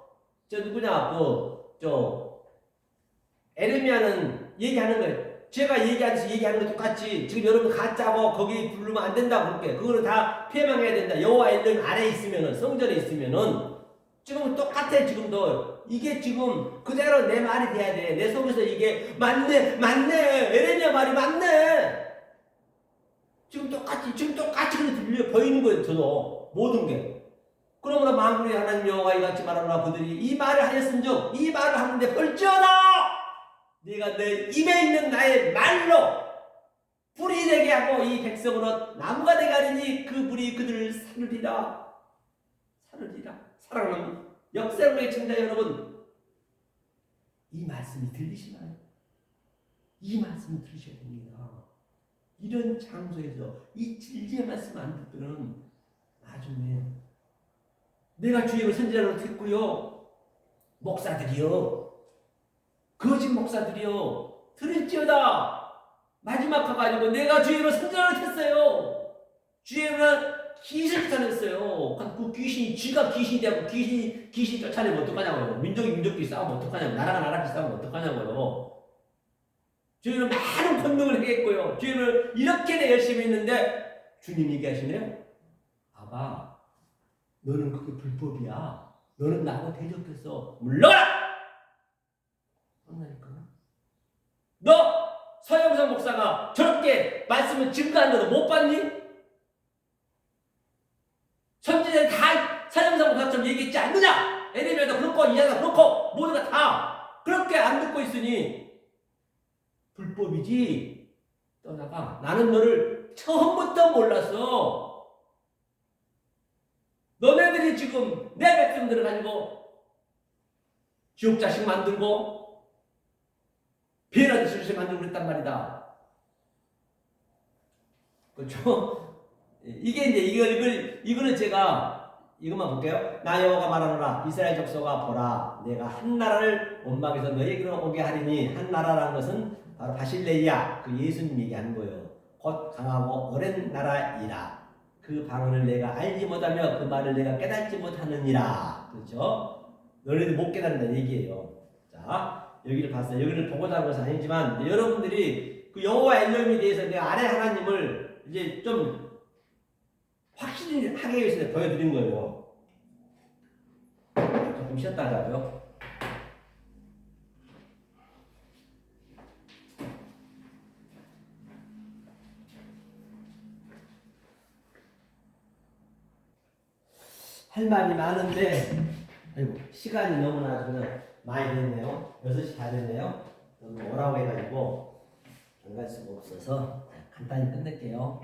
에레미야는 얘기하는 거예요. 제가 얘기하는 거 똑같이 지금 여러분 가짜고 거기 부르면 안 된다 그렇게 그거는 다 폐망해야 된다. 여호와 엘림 아래 있으면은 성전에 있으면은 지금 똑같아. 지금도 이게 지금 그대로 내 말이 돼야 돼. 내 속에서 이게 맞네 에레미야 말이 맞네. 지금 똑같이 들려 보이는 거예요. 저도 모든 게. 그러므로 만군의 하나님 여호와 이같이 말하노라 그들이 이 말을 하였은즉 이 말을 하는데 벌지어다 네가 내 입에 있는 나의 말로 불이 되게 하고 이 백성으로 나무가 되게 하리니 그 불이 그들을 사르리라. 사랑하는 역사의 청자 여러분, 이 말씀이 들리시나요? 이 말씀을 들으셔야 됩니다. 이런 장소에서 이 진리의 말씀 안 듣들은 나중에 내가 주님을 선지자로 듣고요, 목사들이요, 거짓 목사들이요, 들을지어다 마지막 가가지고 내가 주님을 선지자로 했어요. 주님은 귀신을 쫓아냈어요. 그 귀신이 쥐가 귀신이 되고 귀신이 쫓아내면 어떡하냐고요. 민족끼리 싸우면 어떡하냐고요. 나라가 나라끼리 싸우면 어떡하냐고요. 주님은 많은 권능을 행했고요. 주님을 이렇게 열심히 했는데 주님 얘기하시네요. 아바, 너는 그게 불법이야. 너는 나하고 대적했어. 물러가라! 혼나니까. 너 서영선 목사가 저렇게 말씀을 증거한 거도 못 봤니? 선지자들이 다 서영선 목사처럼 얘기했지 않느냐? 에레미야도 그렇고 이사야도 그렇고 모두가 다 그렇게 안 듣고 있으니 불법이지. 떠나가. 나는 너를 처음부터 몰랐어. 너네들이 지금 내 백성들을 가지고 지옥 자식 만들고 배라도 실실 만들고 그랬단 말이다. 그렇죠? 이게 이제 이거는 제가 이것만 볼게요. 나 여호와가 말하노라 이스라엘 족속아 보라 내가 한 나라를 원망해서 너희에게로 오게 하리니 한 나라라는 것은 바로 바실레이야. 그 예수님 얘기하는 거예요. 곧 강하고 오랜 나라이라. 그 방언을 내가 알지 못하며 그 말을 내가 깨닫지 못하느니라. 그렇죠? 너희들 못 깨닫는다는 얘기예요. 자, 여기를 봤어요. 여기를 보고자 하는 것은 아니지만 여러분들이 그 여호와 엘림에 대해서 내가 아래 하나님을 이제 좀 확실히 하기 위해서 보여드린 거예요. 조금 쉬었다 하자고요. 할 말이 많은데 아이고, 시간이 너무나 그냥 많이 됐네요. 6시 다 됐네요. 너무 오라고 해가지고 안 갈 수가 없어서 간단히 끝낼게요.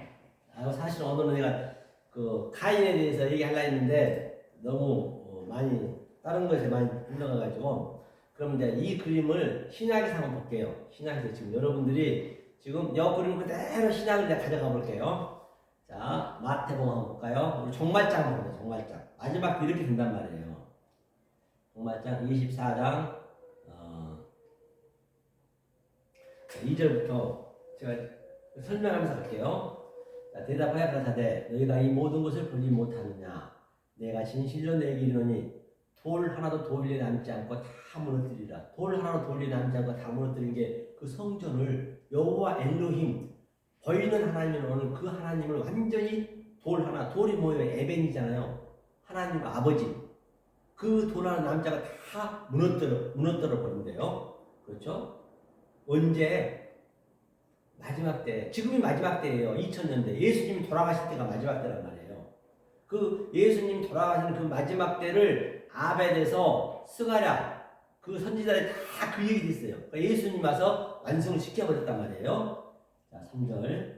사실 오늘은 내가 그 카인에 대해서 얘기하려 했는데 너무 많이 다른 것에 많이 흘러가가지고 그럼 이제 이 그림을 신약에서 한번 볼게요. 신약에서 지금 여러분들이 지금 이 그림 그대로 신약을 이제 가져가 볼게요. 자, 마태복음 한번 볼까요? 우리 종말장 보자. 종말장. 마지막 이렇게 된단 말이에요. 복마장 24장 2절부터 제가 설명하면서 갈게요. 자, 대답하여 가라사대 너희가 이 모든 것을 보지 못하느냐 내가 진실로 내게 이르노니 돌 하나도 돌리에 남지 않고 다 무너뜨리라. 돌 하나도 돌리에 남지 않고 다 무너뜨린 게 그 성전을 여호와 엘로힘 보이는 하나님을 오는 그 하나님을 완전히 돌 하나, 돌이 뭐예요? 에벤이잖아요. 하나님과 아버지. 그 돌 하나 남지 않고 다 무너뜨려 버린대요. 그렇죠? 언제? 마지막 때. 지금이 마지막 때예요. 2000년대. 예수님이 돌아가실 때가 마지막 때란 말이에요. 그 예수님 돌아가시는 그 마지막 때를 아벨에서 스가랴 그 선지자들이 다 그 얘기 했어요. 그러니까 예수님 와서 완성을 시켜버렸단 말이에요. 자, 3절.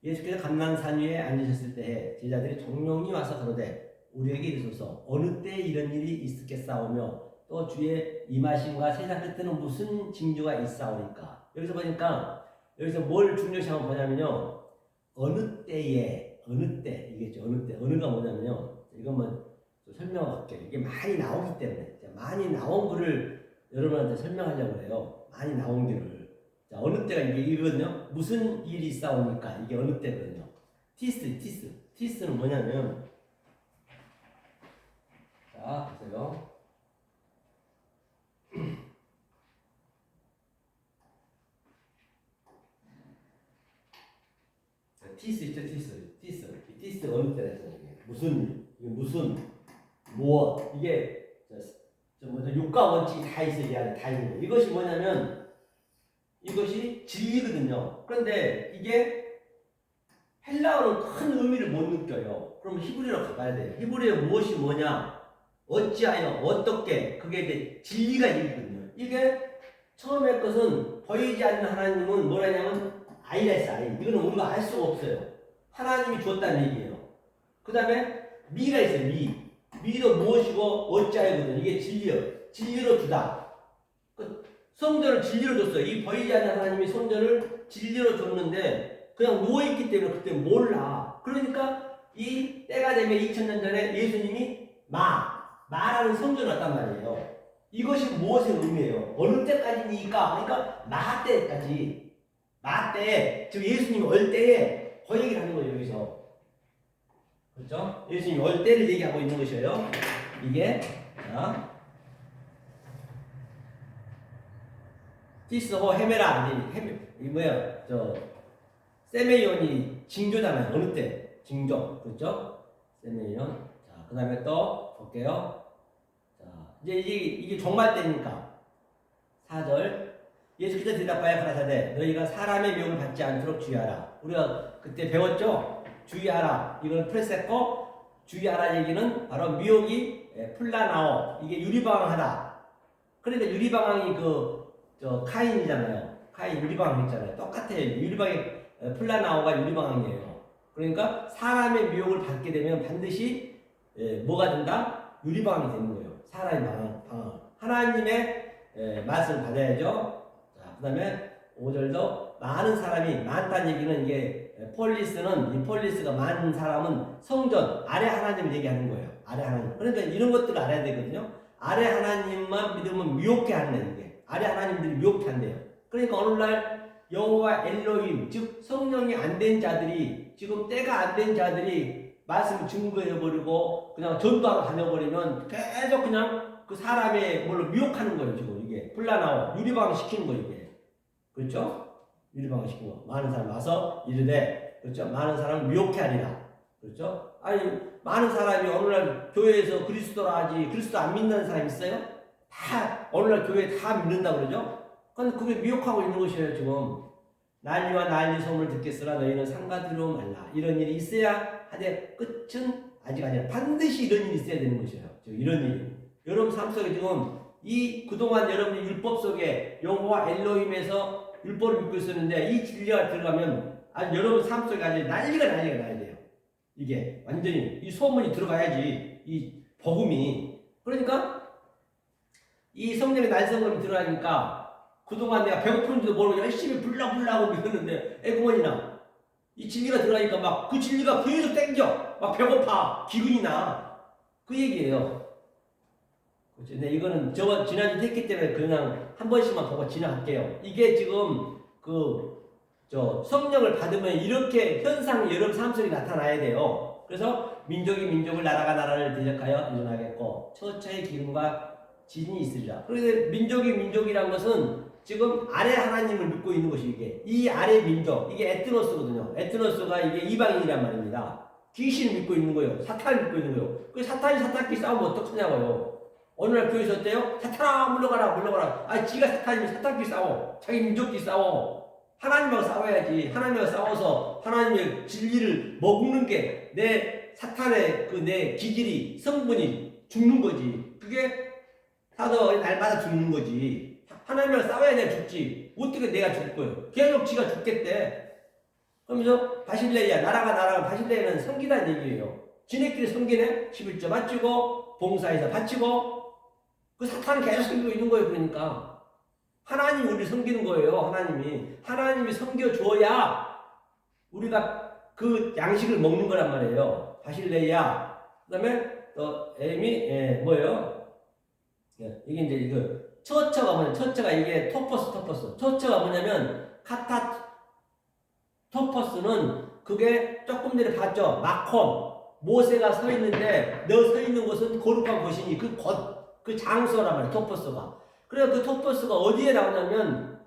예수께서 감난산 위에 앉으셨을 때에 제자들이 종용이 와서 가로되 우리에게 이르소서 어느 때 이런 일이 있겠사오며 또 주의 임하심과 세상 끝에는 무슨 징조가 있사오니까. 여기서 보니까 여기서 뭘 중요시하면 뭐냐면요. 어느 때에 어느 때 이게 어느 때 어느가 뭐냐면요. 이것만 설명할게요. 이게 많이 나오기 때문에 많이 나온 글을 여러분한테 설명하려고 해요. 많이 나온 글을. 자, 어느 때가 이거거든요. 무슨 일이 있사오니까 이게 어느 때거든요. 티스는 뭐냐면 자 보세요. 티스 있죠. 티스 어느 때라 했어요. 무슨 무엇 이게 육가 원칙이 다 있어요. 이 안에 다 있는 거예요. 이것이 뭐냐면 이것이 진리거든요. 그런데 이게 헬라어는 큰 의미를 못 느껴요. 그럼 히브리어로 가봐야 돼요. 히브리어 무엇이 뭐냐, 어찌하여, 어떻게, 그게 이제 진리가 있거든요. 이게 처음에 것은 보이지 않는 하나님은 뭐라냐면 아이라스 아이. 이거는 우리가 알 수가 없어요. 하나님이 주었다는 얘기예요. 그 다음에 미가 있어요. 미도 무엇이고 어찌하여거든요. 이게 진리로 주다. 성전을 진리로 줬어요. 이 보이지 않는 하나님이 성전을 진리로 줬는데 그냥 누워있기 때문에 그때 몰라. 그러니까 이 때가 되면 2000년 전에 예수님이 마라는 성전을 왔단 말이에요. 이것이 무엇의 의미예요? 어느 때까지니까? 그러니까 마 때까지. 마 때, 즉 예수님이 올 때에 그 얘기를 하는 거예요. 여기서. 그렇죠? 예수님이 올 때를 얘기하고 있는 것이에요. 이게 자 티스호 헤메라 이 뭐야 세메이온이 징조잖아요. 어느 때 징조 그렇죠? 세메이온. 자 그다음에 또 볼게요. 자 이제 이게 종말 때니까 4절 예수께서 대답하여 가라사대 너희가 사람의 미혹을 받지 않도록 주의하라. 우리가 그때 배웠죠? 주의하라. 이건 프레세코 주의하라 얘기는 바로 미혹이 플라나오 이게 유리방황하다. 그러니까 유리방황이 카인이잖아요. 카인 유리방황 있잖아요. 똑같아요. 유리방이 플라나오가 유리방황이에요. 그러니까 사람의 미혹을 받게 되면 반드시 뭐가 된다? 유리방황이 되는 거예요. 사람의 방황. 하나님의 말씀을 받아야죠. 자, 그 다음에 5절도 많은 사람이 많다는 얘기는 이게 이 폴리스가 많은 사람은 성전 아래 하나님을 얘기하는 거예요. 아래 하나님. 그러니까 이런 것들을 알아야 되거든요. 아래 하나님만 믿으면 미혹해 한다는 게. 아래 하나님들이 미혹해 한대요. 그러니까 어느 날 여호와 엘로힘 즉 성령이 안 된 자들이 지금 때가 안 된 자들이 말씀을 증거해버리고 그냥 전도하러 다녀버리면 계속 그냥 그 사람의 뭘로 미혹하는 거예요. 지금 이게 플라나오 유리방을 시키는 거예요. 이게. 그렇죠? 유리방을 시키는 거. 많은 사람 와서 이르되 그렇죠? 많은 사람을 미혹해 하리라. 그렇죠? 아니 많은 사람이 어느 날 교회에서 그리스도라 하지 그리스도 안 믿는 사람 있어요? 다 어느 날 교회에 다 믿는다 그러죠? 근데 그게 미혹하고 있는 것이에요. 지금 난리와 난리 소문을 듣겠으나 너희는 상가들로 말라. 이런 일이 있어야 하되 끝은 아직 아니라 반드시 이런 일이 있어야 되는 것이에요. 지금 이런 일이 여러분 삶 속에 지금 이 그동안 여러분이 율법 속에 여호와 엘로힘에서 율법을 믿고 있었는데 이 진리가 들어가면 아주 여러분 삶 속에 아주 난리가 나야 돼요. 이게 완전히 이 소문이 들어가야지 이 복음이. 그러니까 이 성령의 날성금이 들어가니까 그동안 내가 배고픈지도 모르고 열심히 불라고 믿었는데 에구머니나 이 진리가 들어가니까 막 그 진리가 계속 땡겨 막 배고파 기근이 나 그 얘기예요. 그렇죠? 근데 이거는 저 지난주 했기 때문에 그냥 한 번씩만 보고 지나갈게요. 이게 지금 성령을 받으면 이렇게 현상이 여러분 삶 속에 나타나야 돼요. 그래서 민족이 민족을 나라가 나라를 대적하여 일어나겠고 처처의 기름과 지진이 있으리라. 그런데 민족이 민족이란 것은 지금 아래 하나님을 믿고 있는 것이 이게 이 아래 민족 이게 에트노스거든요. 에트노스가 이게 이방인이란 말입니다. 귀신을 믿고 있는 거예요. 사탄을 믿고 있는 거예요. 그 사탄이 사탄끼리 싸우면 어떡하냐고요. 어느 날 교회에서 어때요? 사탄아 물러가라 물러가라. 아 지가 사탄이면 사탄끼리 싸워. 자기 민족끼리 싸워. 하나님하고 싸워야지. 하나님하고 싸워서 하나님의 진리를 먹는 게 내 사탄의 내 기질이 성분이 죽는 거지. 그게 사도 날마다 죽는 거지. 하나님하고 싸워야 내가 죽지. 어떻게 내가 죽을 거예요? 계속 지가 죽겠대. 그러면서 바실레이야 나라가 바실레이는 섬기다는 얘기예요. 지네끼리 섬기네. 11조 바치고 봉사해서 바치고 그 사탄은 계속 섬기고 있는 거예요. 그러니까 하나님이 우리를 섬기는 거예요. 하나님이 섬겨줘야 우리가 그 양식을 먹는 거란 말이에요. 바실레이야. 그 다음에 또 에임이 뭐예요? 이게 이제 이거 처처가 뭐냐? 처처가 이게 토퍼스. 처처가 뭐냐면 토퍼스는 그게 조금 전에 봤죠. 마콘 모세가 서 있는데 너 서 있는 곳은 거룩한 곳이니 그 장소란 말이에요. 토퍼스가. 그래서 그 토퍼스가 어디에 나오냐면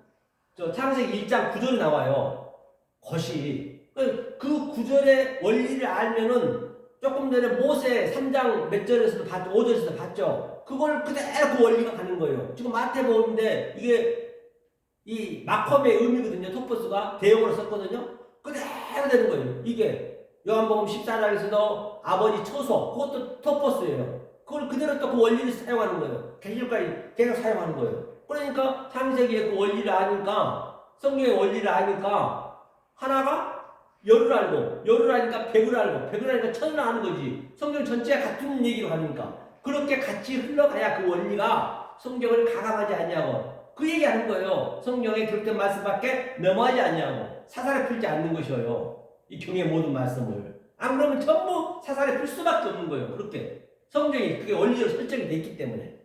창세기 1장 9절에 나와요. 것이. 그 구절의 원리를 알면은 조금 전에 모세 3장 몇 절에서도 봤죠. 5절에서도 봤죠. 그걸 그대로 그 원리가 가는 거예요. 지금 마태복음인데 이게 이 마컴의 의미거든요. 토퍼스가 대용으로 썼거든요. 그대로 되는 거예요. 이게 요한복음 14장에서도 아버지 초소 그것도 토퍼스예요. 그걸 그대로 또 그 원리를 사용하는 거예요. 계시록까지 계속 사용하는 거예요. 그러니까 창세기의 그 원리를 아니까 성경의 원리를 아니까 하나가 열을 알고 열을 아니까 백을 알고 백을 아니까 천을 아는 거지. 성경 전체가 같은 얘기로 하니까 그렇게 같이 흘러가야 그 원리가 성경을 가감하지 않냐고 그 얘기하는 거예요. 성경에 기록된 말씀밖에 넘어가지 않냐고 사사를 풀지 않는 것이에요. 이 경의 모든 말씀을 안 그러면 전부 사사를 풀 수밖에 없는 거예요. 그렇게 성경이 그게 원리로 설정이 돼 있기 때문에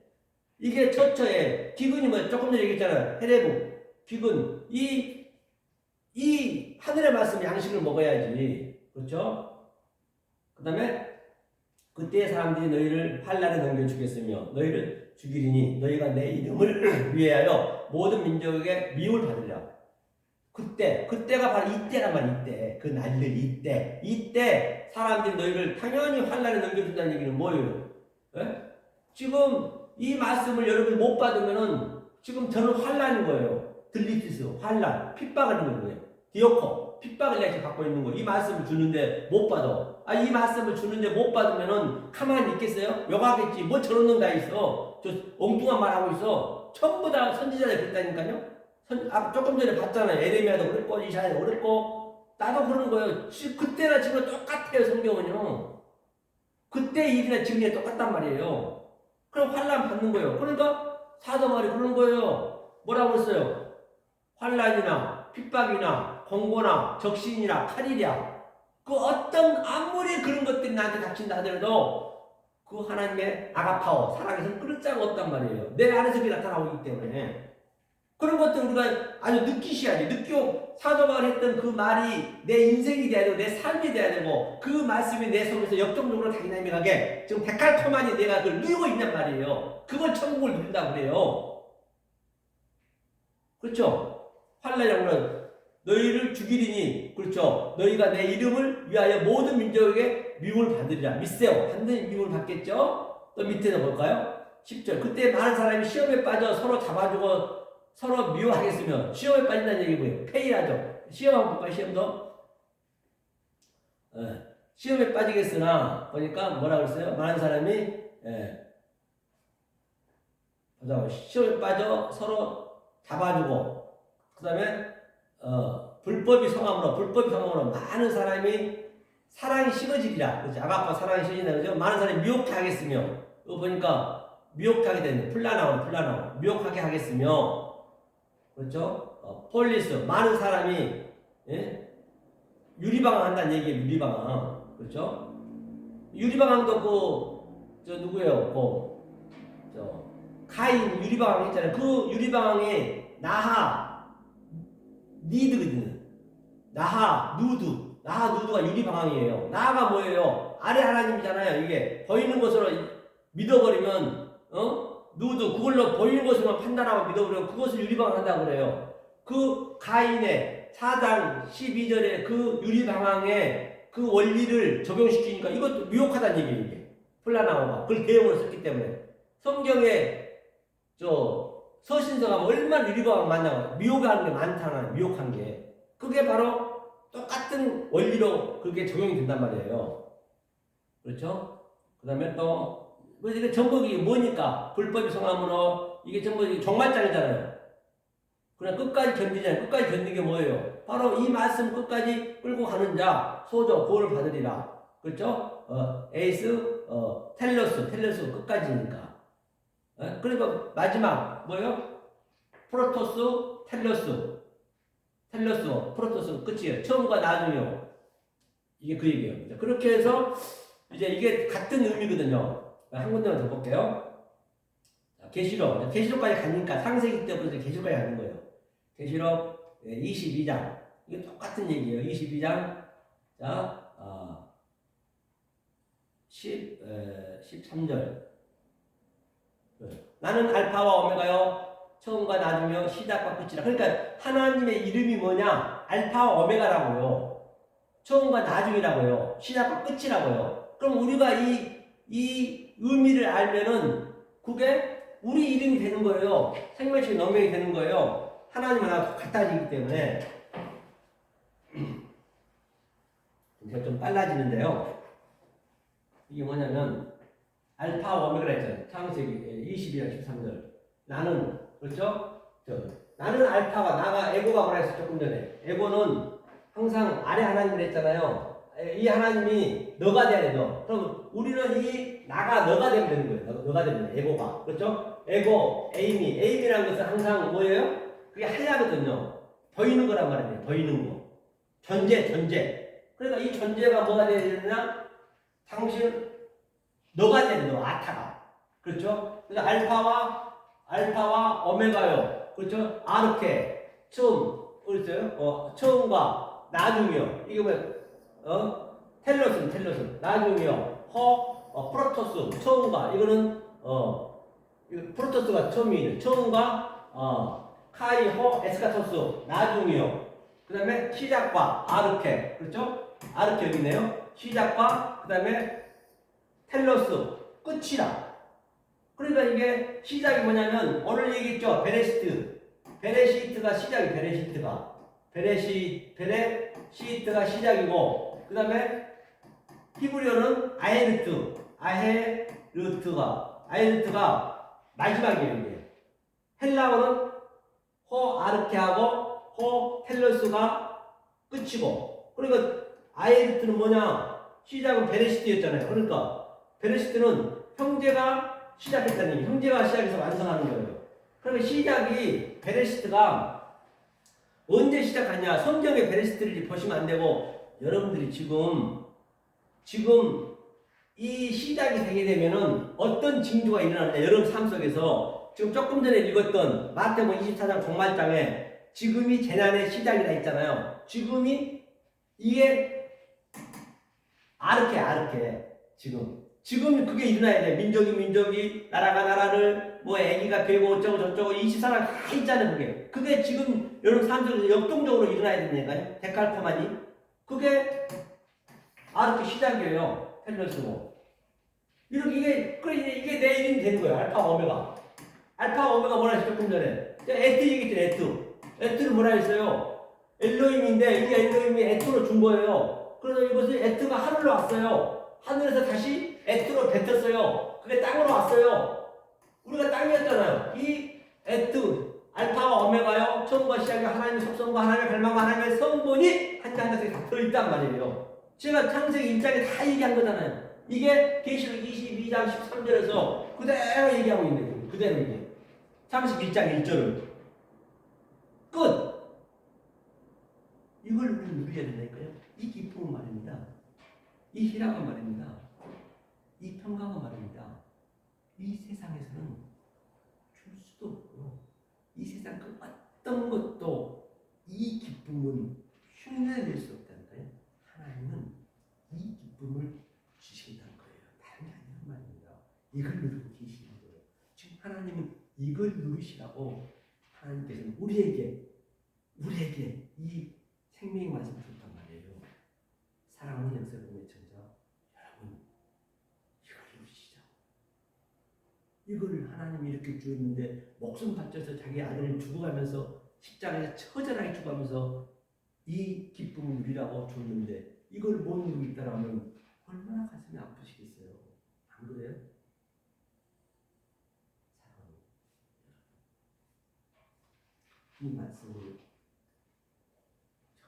이게 처처에 기근이 뭐 조금 전에 얘기했잖아요. 헤레부 기근 이 하늘의 말씀 양식을 먹어야지. 그렇죠? 그 다음에 그때 사람들이 너희를 환난에 넘겨주겠으며 너희를 죽이리니 너희가 내 이름을 위하여 모든 민족에게 미움을 받으리라. 그때가 바로 이때란 말이야. 이때 그 날들 이때 사람들이 너희를 당연히 환난에 넘겨준다는 얘기는 뭐예요? 에? 지금 이 말씀을 여러분이 못 받으면은 지금 저는 환난인 거예요. 들리티스 환난 핍박을 하는 거예요. 디오코 핍박을 내가 받고 있는 거예요. 이 말씀을 주는데 못 받아. 이 말씀을 주는데 못 받으면은 가만히 있겠어요? 욕하겠지. 뭐 저런 놈 다 있어. 저 엉뚱한 말 하고 있어. 전부 다 선지자들이 그랬다니까요. 조금 전에 봤잖아요. 에레미야도 그랬고 이사야도 그랬고 나도 그런 거예요. 그때나 지금 똑같아요. 성경은요. 그때 일이나 지금이 똑같단 말이에요. 그럼 환난 받는 거예요. 그러니까 사도말이 그러는 거예요. 뭐라고 했어요? 환난이나 핍박이나 권고나 적신이나 칼이랴 그 어떤 아무리 그런 것들이 나한테 닥친다 하더라도 그 하나님의 아가파워 사랑에서는 끊을 자가 없단 말이에요. 내 안에서 그게 나타나고 있기 때문에 그런 것들 우리가 아주 느끼셔야지. 느끼고 사도가 했던 그 말이 내 인생이 돼야 되고 내 삶이 돼야 되고 그 말씀이 내 속에서 역동적으로 다이나믹하게 지금 데칼코마니 내가 그걸 누리고 있단 말이에요. 그걸 천국을 누린다고 그래요. 그렇죠? 환난이라고는 너희를 죽이리니 그렇죠. 너희가 내 이름을 위하여 모든 민족에게 미움을 받으리라. 미세요. 반드시 미움을 받겠죠. 또 밑에는 볼까요? 10절 그때 많은 사람이 시험에 빠져 서로 잡아주고 서로 미워하겠으며 시험에 빠진다는 얘기 뭐예요? 페이하죠. 시험 한번 볼까요? 시험도 시험에 빠지겠으나 보니까 뭐라 그랬어요? 많은 사람이 시험에 빠져 서로 잡아주고 그 다음에 불법이 성함으로 많은 사람이 사랑이 식어지리라. 그렇죠? 아가파 사랑이 식어진다. 그죠? 많은 사람이 미혹하게 하겠으며 이거 보니까 미혹하게 되는 플라나오 미혹하게 하겠으며 그렇죠? 폴리스 많은 사람이 유리방황 한다는 얘기예요. 유리방황 그렇죠? 유리방황도 누구예요? 카인 유리방황 있잖아요. 그 유리방황에 나하 니드거든요. 나하 누드가 유리방황이에요. 나하가 뭐예요? 아래 하나님이잖아요. 이게 보이는 것으로 믿어버리면 누드 그걸로 보이는 것으로만 판단하고 믿어버리면 그것을 유리방황한다고 그래요. 그 가인의 4장 12절에 그 유리방황에 그 원리를 적용시키니까 이것도 미혹하다는 얘기예요. 이게 플라나오가 그걸 대용으로 썼기 때문에 성경에 서신서가 얼마나 유리방황 많냐고 미혹하는 게 많잖아요. 미혹한 게 그게 바로 똑같은 원리로 그게 적용이 된단 말이에요. 그렇죠? 그 다음에 또 이게 전복이 뭐니까 불법이 성함으로 이게 전복이 종말장이잖아요. 그냥 끝까지 견디잖아요. 끝까지 견디는 게 뭐예요? 바로 이 말씀 끝까지 끌고 가는 자 소조 구원을 받으리라. 그렇죠? 에이스 텔러스 끝까지니까. 그러니까 마지막 뭐예요? 프로토스 텔러스 프로토스 끝이에요. 처음과 나중이요. 이게 그 얘기예요. 그렇게 해서 이제 이게 같은 의미거든요. 한 군데만 더 볼게요. 계시록까지 가니까 창세기 때부터 계시록까지 가는 거예요. 계시록 22장 이게 똑같은 얘기예요. 22장 자 13절 나는 알파와 오메가요 처음과 나중이요 시작과 끝이라. 그러니까 하나님의 이름이 뭐냐? 알파와 오메가라고요. 처음과 나중이라고요. 시작과 끝이라고요. 그럼 우리가 이 의미를 알면은 그게 우리 이름이 되는 거예요. 생명책 명명이 되는 거예요. 하나님 하나 같아지기 때문에. 이제 좀 빨라지는데요. 이게 뭐냐면 알파 오메가라 했잖아요. 창세기 22장 13절. 나는 그렇죠? 나는 알파가 나가 에고가 뭐라 했어 조금 전에. 에고는 항상 아래 하나님을 했잖아요. 이 하나님이 너가 돼야 돼, 너. 그럼 우리는 이 나가 너가 되면 되는 거예요. 너가 되면 돼, 에고가. 그렇죠? 에고, 에임이라는 것은 항상 뭐예요? 그게 하야거든요. 보이는 거란 말이에요. 보이는 거. 존재. 그러니까 이 존재가 뭐가 돼야 되느냐? 당신 너가 돼야 돼, 너. 아타가. 그렇죠? 그러니까 알파와 오메가요. 그렇죠? 아르케, 그렇죠? 처음과 나중이요. 이게 뭐야? 텔로스, 나중이요. 프로토스, 처음과, 이거는, 프로토스가 처음이에요. 처음과, 카이, 에스카토스, 나중이요. 그 다음에 시작과, 아르케. 그렇죠? 아르케 여기 있네요. 시작과, 그 다음에 텔로스, 끝이라. 그러니까 이게 시작이 뭐냐면 오늘 얘기했죠. 베레시트가 시작이 베레시트가 시작이고 그 다음에 히브리어는 아헤르트가 마지막이에요. 이게 헬라어는 아르케하고 텔로스가 끝이고 그러니까 아헤르트는 뭐냐 시작은 베레시트였잖아요. 그러니까 베레시트는 형제가 시작했다는 얘기. 형제가 시작해서 완성하는 거예요. 그러면 시작이 베레시트가 언제 시작하냐? 성경의 베레시트를 보시면 안 되고 여러분들이 지금 이 시작이 되게 되면은 어떤 징조가 일어나느냐? 여러분 삶 속에서 지금 조금 전에 읽었던 마태복음 24장 종말장에 지금이 재난의 시작이라 했잖아요. 지금이 이게 아르케 지금 그게 일어나야 돼. 민족이 나라가 나라를 뭐 애기가 배고 어쩌고 저쩌고 24랑 다 있잖아요. 그게 지금 여러분 삶 속에서 역동적으로 일어나야 된다니까요. 데칼코마니 그게 아르케 시작이에요. 텔레스고 이게 내 이름이 되는 거예요. 알파 오메가 뭐라 했죠? 조금 전에 에트 얘기했죠. 에트를 뭐라 했어요? 엘로힘인데 이게 엘로힘이 에트로 준 거예요. 그래서 이것을 에트가 하늘로 왔어요. 하늘에서 다시 에트로 뱉었어요. 그게 땅으로 왔어요. 우리가 땅이었잖아요. 이 에트, 알파와 오메가요. 처음과 시작이 하나님의 속성과 하나님의 갈망과 하나님의 성분이 한 장씩 다 들어있단 말이에요. 제가 창세기 1장에 다 얘기한 거잖아요. 이게 계시록 22장 13절에서 그대로 얘기하고 있는 거예요. 그대로 이게. 창세기 1장 1절을. 끝! 이걸 우리는 누려야 된다니까요. 이 기쁨은 말입니다. 이 희락은 말입니다. 이 평강은 말입니다. 이 세상에서는 세상 그 어떤 것도 이 기쁨은 흉내낼 수 없다는 거예요. 하나님은 이 기쁨을 주시겠다는 거예요. 다른 게 아니란 말입니다. 이걸 누리고 계시는 거예요. 지금 하나님은 이걸 누리시라고 하나님께서는 우리에게 이 생명의 말씀을 줬단 말이에요. 사랑하는 역사의 청자 여러분, 이걸 누리시죠. 이걸 하나님이 이렇게 주었는데 목숨 바쳐서 자기 아들을 죽어가면서 십자가에 처절하게 죽어가면서 이 기쁨을 누리라고 줬는데 이걸 못 누리고 있다라면 얼마나 가슴이 아프시겠어요. 안 그래요? 사랑하는 이 말씀을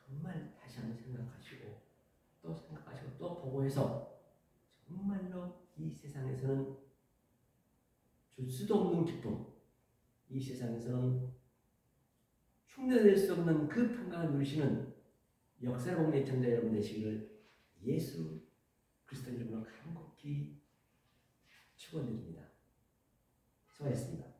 정말 다시 한번 생각하시고 또 보고 해서 정말로 이 세상에서는 줄 수도 없는 기쁨, 이 세상에서는 흉내낼 수 없는 그 평강을 누리시는 역사를 보는 애청자 여러분 되시기를 예수 그리스도 이름으로 간곡히 축원드립니다. 수고하셨습니다.